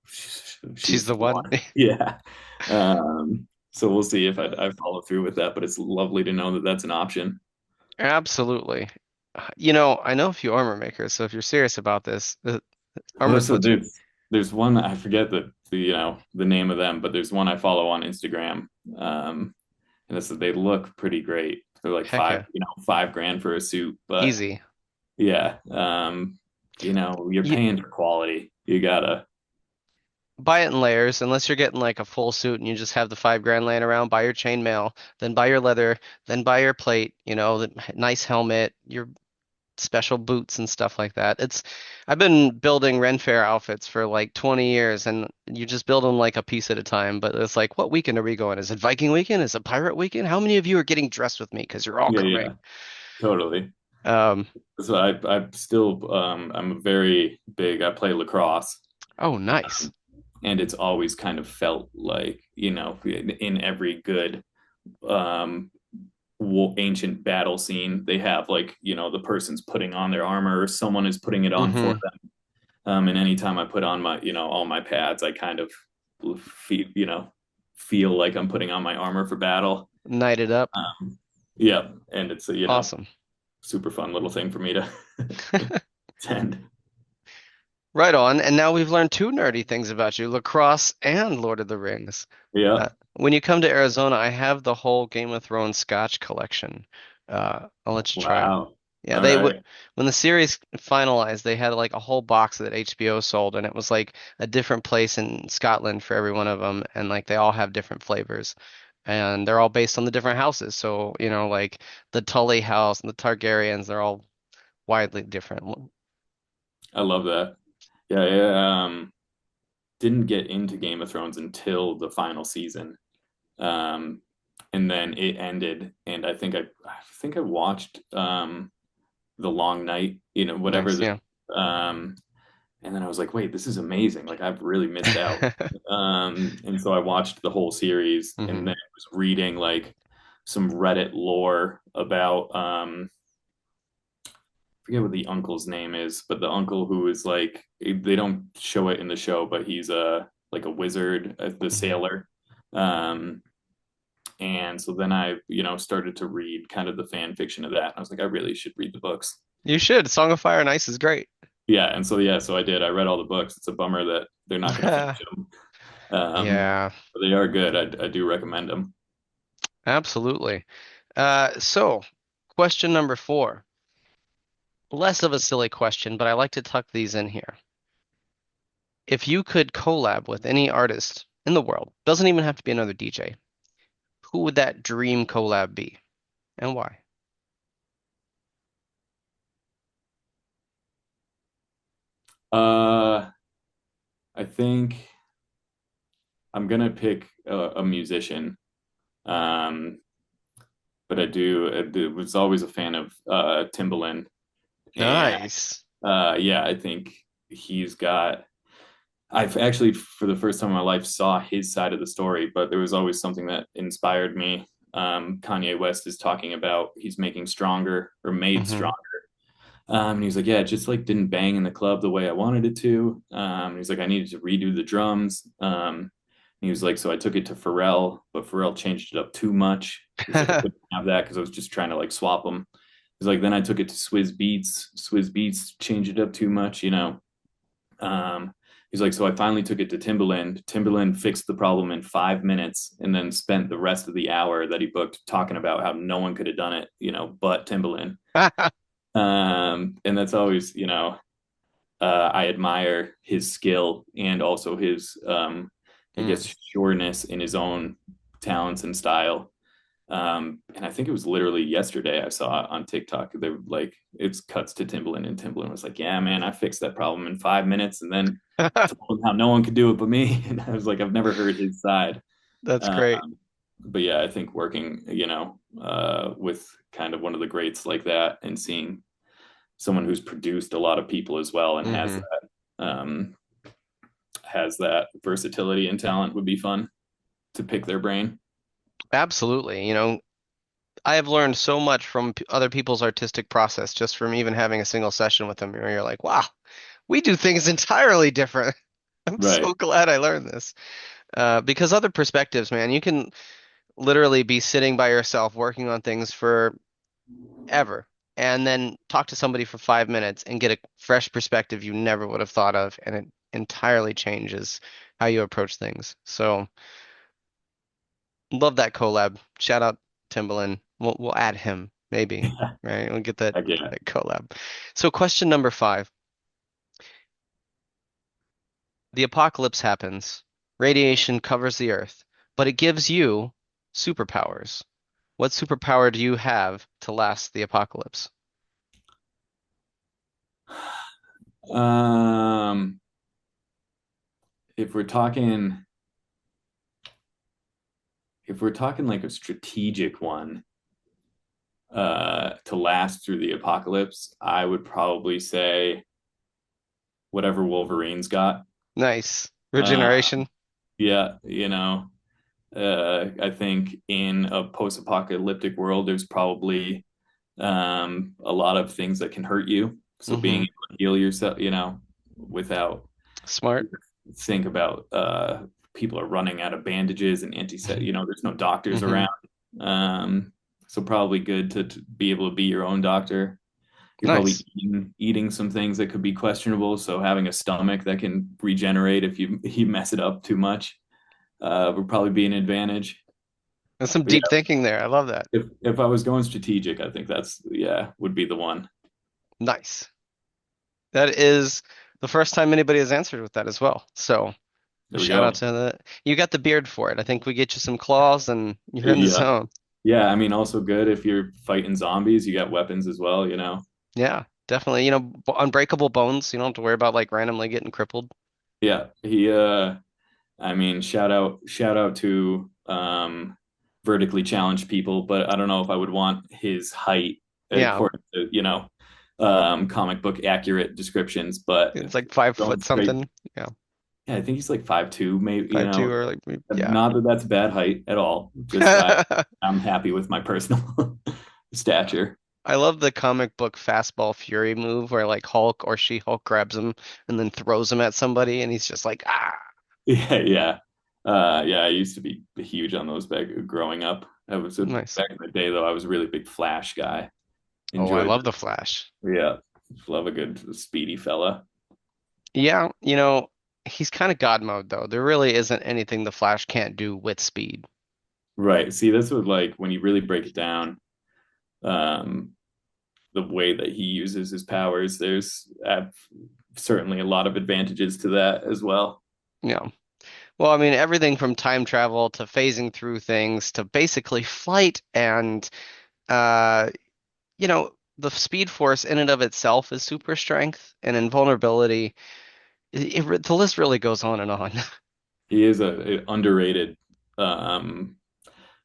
She's she's the the one. one. Yeah. So we'll see if I follow through with that. But it's lovely to know that that's an option. Absolutely. I know a few armor makers, so if you're serious about this, the armor Well, so sweats. there's one I forget the name of them, but there's one I follow on Instagram. And this they look pretty great. They're like Heck yeah. 5 grand for a suit, but Easy. yeah, you're You paying for quality. You gotta. buy it in layers, unless you're getting like a full suit and you just have the 5 grand laying around, buy your chainmail, then buy your leather, then buy your plate, the nice helmet. You're special boots and stuff like that. I've been building Ren Fair outfits for like 20 years, and you just build them like a piece at a time. But it's like, what weekend are we going? Is it Viking weekend? Is it Pirate weekend? How many of you are getting dressed with me? Because you're all Yeah, coming. yeah, totally. Um, So I still I'm a very big. I play lacrosse, oh, nice. and it's always kind of felt like, in every good um ancient battle scene, they have like, the person's putting on their armor or someone is putting it on for Mm-hmm. them. And anytime I put on my, all my pads, I kind of feel like I'm putting on my armor for battle. Knighted up. Yeah, and it's a, Awesome. super fun little thing for me to attend. Right on. And now we've learned two nerdy things about you, lacrosse and Lord of the Rings. Yeah. When you come to Arizona, I have the whole Game of Thrones Scotch collection. I'll let you try them. Wow. Yeah, All they would right. when the series finalized, they had like a whole box that HBO sold, and it was like a different place in Scotland for every one of them, and like they all have different flavors, and they're all based on the different houses. So, like the Tully house and the Targaryens, they're all widely different. I love that. Yeah, yeah. Didn't get into Game of Thrones until the final season. Um, and then it ended, and I think I watched The Long Night, whatever Nice, the yeah. and then I was like, wait, this is amazing. Like I've really missed out. And so I watched the whole series, and hmm then I was reading like some Reddit lore about I forget what the uncle's name is, but the uncle who is like, they don't show it in the show, but he's a like a wizard, the hmm sailor. Um, and so then I, started to read kind of the fan fiction of that. I was like, I really should read the books. You should. Song of Fire and Ice is great. Yeah, and so yeah, so I did. I read all the books. It's a bummer that they're not going to finish them, Yeah, but they are good. I do recommend them. absolutely. So question number four. Less of a silly question, but I like to tuck these in here. If you could collab with any artist in the world, doesn't even have to be another DJ, who would that dream collab be and why? Uh, I think I'm gonna pick a musician, um, but I was always a fan of Timbaland, and Nice. yeah, I think he's got. I've actually, for the first time in my life, saw his side of the story, but there was always something that inspired me. Kanye West is talking about he's making stronger or made hmm strong. And he's like, yeah, it just like didn't bang in the club the way I wanted it to. He's like, I needed to redo the drums. He was like, so I took it to Pharrell, but Pharrell changed it up too much. He's like, I couldn't have that because I was just trying to like swap them. He's like, then I took it to Swizz Beats. Swizz Beats changed it up too much. Um, he's like, so I finally took it to Timbaland. Timbaland fixed the problem in 5 minutes and then spent the rest of the hour that he booked talking about how no one could have done it, but Timbaland. And that's always, I admire his skill and also his, I Mm. guess, sureness in his own talents and style. And I think it was literally yesterday I saw on TikTok, they were like, it's cuts to Timbaland, and Timbaland was like, yeah, man, I fixed that problem in 5 minutes and then told him how no one could do it but me. And I was like, I've never heard his side. That's Um, great. but yeah, I think working, with kind of one of the greats like that and seeing someone who's produced a lot of people as well and hmm has that versatility and talent would be fun to pick their brain. Absolutely. I have learned so much from other people's artistic process just from even having a single session with them where you're like, wow, we do things entirely different. I'm Right. so glad I learned this. Because other perspectives, man, you can literally be sitting by yourself working on things for ever and then talk to somebody for 5 minutes and get a fresh perspective you never would have thought of, and it entirely changes how you approach things. So love that collab. Shout out Timbaland. We'll add him maybe, right? We'll get that, Again. that collab. So question number five. The apocalypse happens. Radiation covers the earth, but it gives you superpowers. What superpower do you have to last the apocalypse? Um, if we're talking, if we're talking like a strategic one, to last through the apocalypse, I would probably say whatever Wolverine's got. Nice. Uh, Regeneration. yeah, you know, I think in a post-apocalyptic world, there's probably a lot of things that can hurt you. So being Mm-hmm. able to heal yourself, without Smart. think about people are running out of bandages and anti-set, there's no doctors Mm-hmm. around. Um, so probably good to be able to be your own doctor. You're probably Nice. eating some things that could be questionable. So having a stomach that can regenerate if you mess it up too much would probably be an advantage. There's some But deep thinking there. I love that. if I was going strategic, I think that's yeah would be the one. Nice. That is the first time anybody has answered with that as well. So There we shout out go. to the you got the beard for it. I think we get you some claws and you're in the Yeah, zone. yeah. I mean, also good if you're fighting zombies. You got weapons as well. Yeah, definitely. Unbreakable bones. You don't have to worry about like randomly getting crippled. Yeah. I mean, shout out to vertically challenged people, but I don't know if I would want his height Yeah, according to comic book accurate descriptions. But it's like 5 foot going straight, something. Yeah, yeah, I think he's like 5'2", maybe. 5'2" or like yeah. Not that that's bad height at all. Just I'm happy with my personal stature. I love the comic book fastball fury move where like Hulk or She-Hulk grabs him and then throws him at somebody and he's just like, ah, Yeah, yeah. Yeah, I used to be huge on those back growing up. nice. Back in the day though, I was a really big Flash guy. Oh, I Enjoyed love the Flash. Yeah, love a good speedy fella. Yeah, he's kind of God mode though. There really isn't anything the Flash can't do with speed. Right. See, this would like when you really break it down, um, the way that he uses his powers, there's certainly a lot of advantages to that as well. Yeah. Well, I mean, everything from time travel to phasing through things to basically flight and uh, the speed force in and of itself is super strength and invulnerability. The list really goes on and on. He is a um,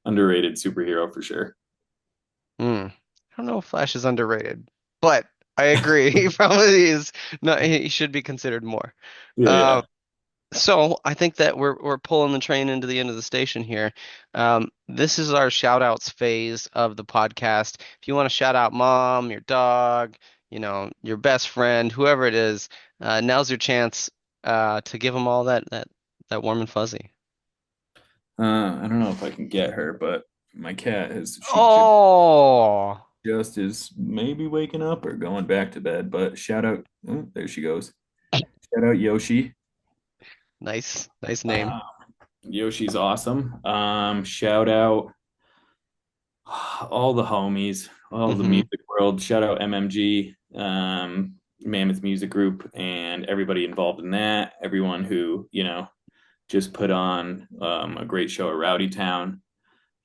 underrated superhero for sure. I don't know if Flash is underrated, but I agree. He probably is not, he should be considered more. Yeah, Uh, yeah. so I think that we're pulling the train into the end of the station here. This is our shout outs phase of the podcast. If you want to shout out mom, your dog, your best friend, whoever it is, now's your chance to give them all that warm and fuzzy. I don't know if I can get her, but my cat has she Oh, just is maybe waking up or going back to bed. But shout out, oh, there she goes. Shout out Yoshi. nice, nice name. Uh, Yoshi's awesome. Shout out all the homies, all the Hmm. music world. Shout out MMG, Mammoth Music Group, and everybody involved in that. Everyone who just put on a great show at Rowdy Town.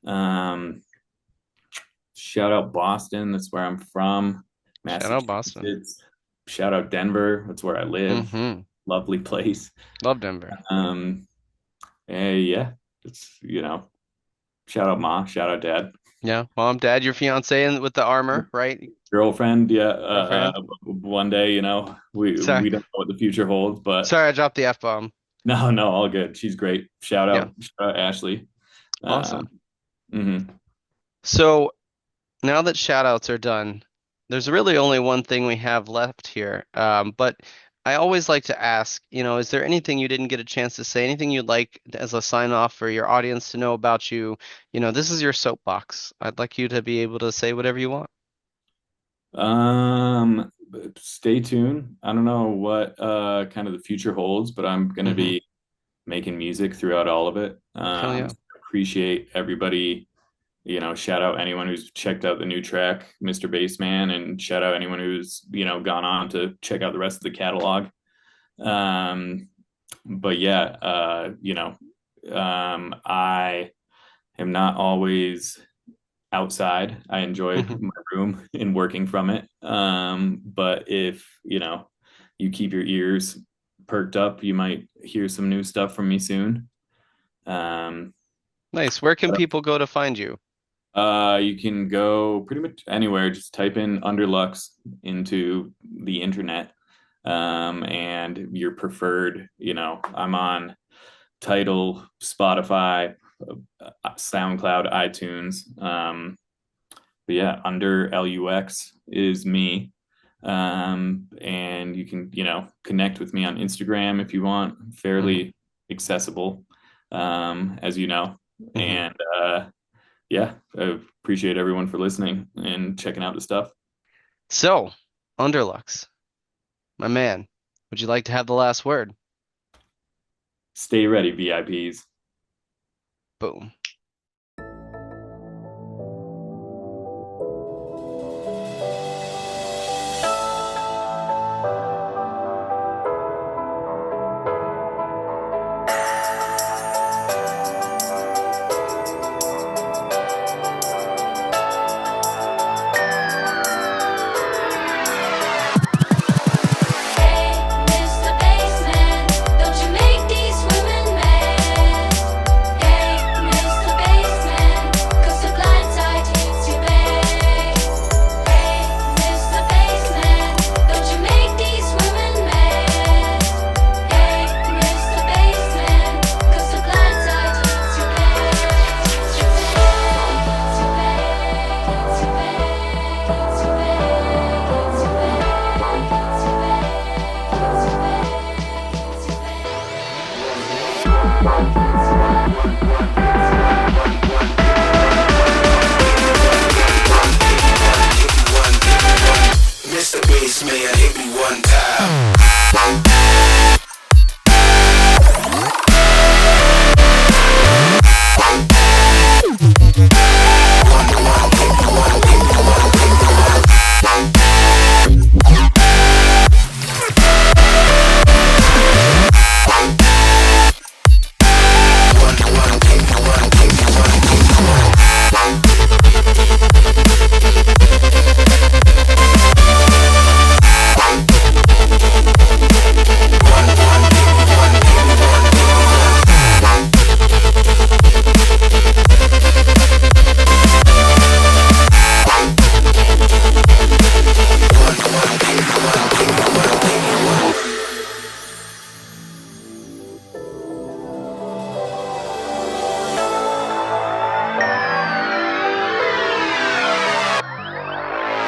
Um, Shout out Boston. That's where I'm from. Shout out Boston. Massachusetts. Shout out Denver. That's where I live. Hmm. Lovely place. Love Denver. Um, yeah, it's shout out Ma. Shout out Dad. Yeah, mom, dad, your fiance in with the armor, right? Girlfriend. Yeah. Girlfriend. One day, Sorry, we don't know what the future holds, but sorry, I dropped the F bomb. no, no, all good. She's great. Yeah, Shout out Ashley. Um, awesome. mhm. So now that shout outs are done, there's really only one thing we have left here. But I always like to ask, is there anything you didn't get a chance to say, anything you'd like as a sign off for your audience to know about you? This is your soapbox. I'd like you to be able to say whatever you want. Stay tuned. I don't know what kind of the future holds, but I'm gonna Hmm. be making music throughout all of it. Hell yeah. Appreciate everybody. Shout out anyone who's checked out the new track, Mr. Bassman, and shout out anyone who's gone on to check out the rest of the catalog. Um, but yeah, I am not always outside. I enjoy Mhm. my room and working from it. But if, you keep your ears perked up, you might hear some new stuff from me soon. Um, Nice. Where can people go to find you? you can go pretty much anywhere. Just type in Underlux into the internet, and your preferred. I'm on Tidal, Spotify, SoundCloud, iTunes. But yeah, under LUX is me. And you can, connect with me on Instagram if you want. Hmm. Fairly accessible, as you know. Hmm. And yeah, I appreciate everyone for listening and checking out the stuff. So, Underlux, my man, would you like to have the last word? Stay ready, VIPs. Boom. Hey, Mr. Bassman, don't you make these women mad? Hey, Mr. Bassman, 'cause the blind side hits you bad. Hey, Mr. Bassman, don't you make these women mad? Hey, Mr. Bassman, 'cause the blind side hits you bad. Hits you bad, hits you bad, hits you bad, hits you bad, hits you Mr. Bassman, hit me one time.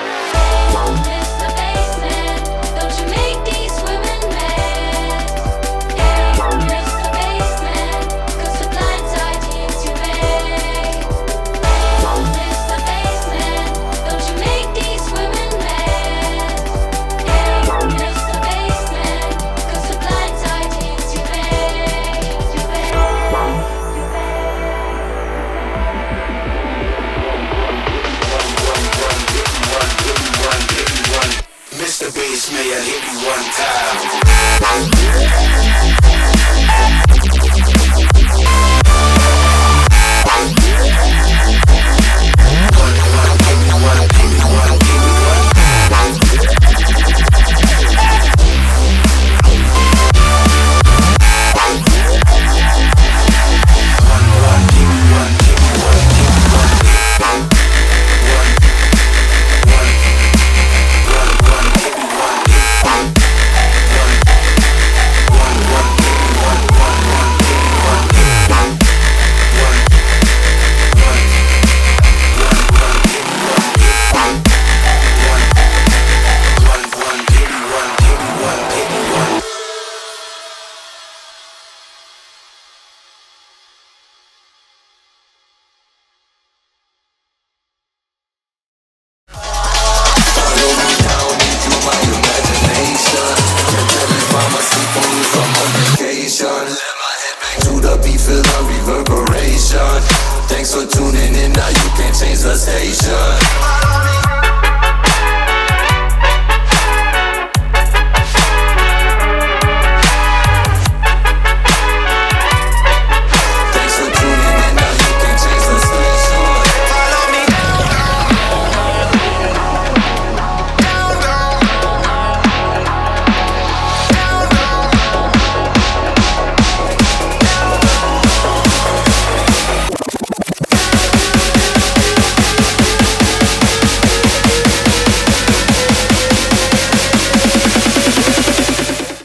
Mr. Bassman, don't you make these women mad? Hey, Mr. Bassman, 'cause the blind side hits you bad. Mr. Bassman, don't you make these women mad? Hey, Mr. Bassman, 'cause the blind side hits you bad. You Mr. Bassman, hit me one time. To the beat, feel the reverberation. Thanks for tuning in, now you can change the station.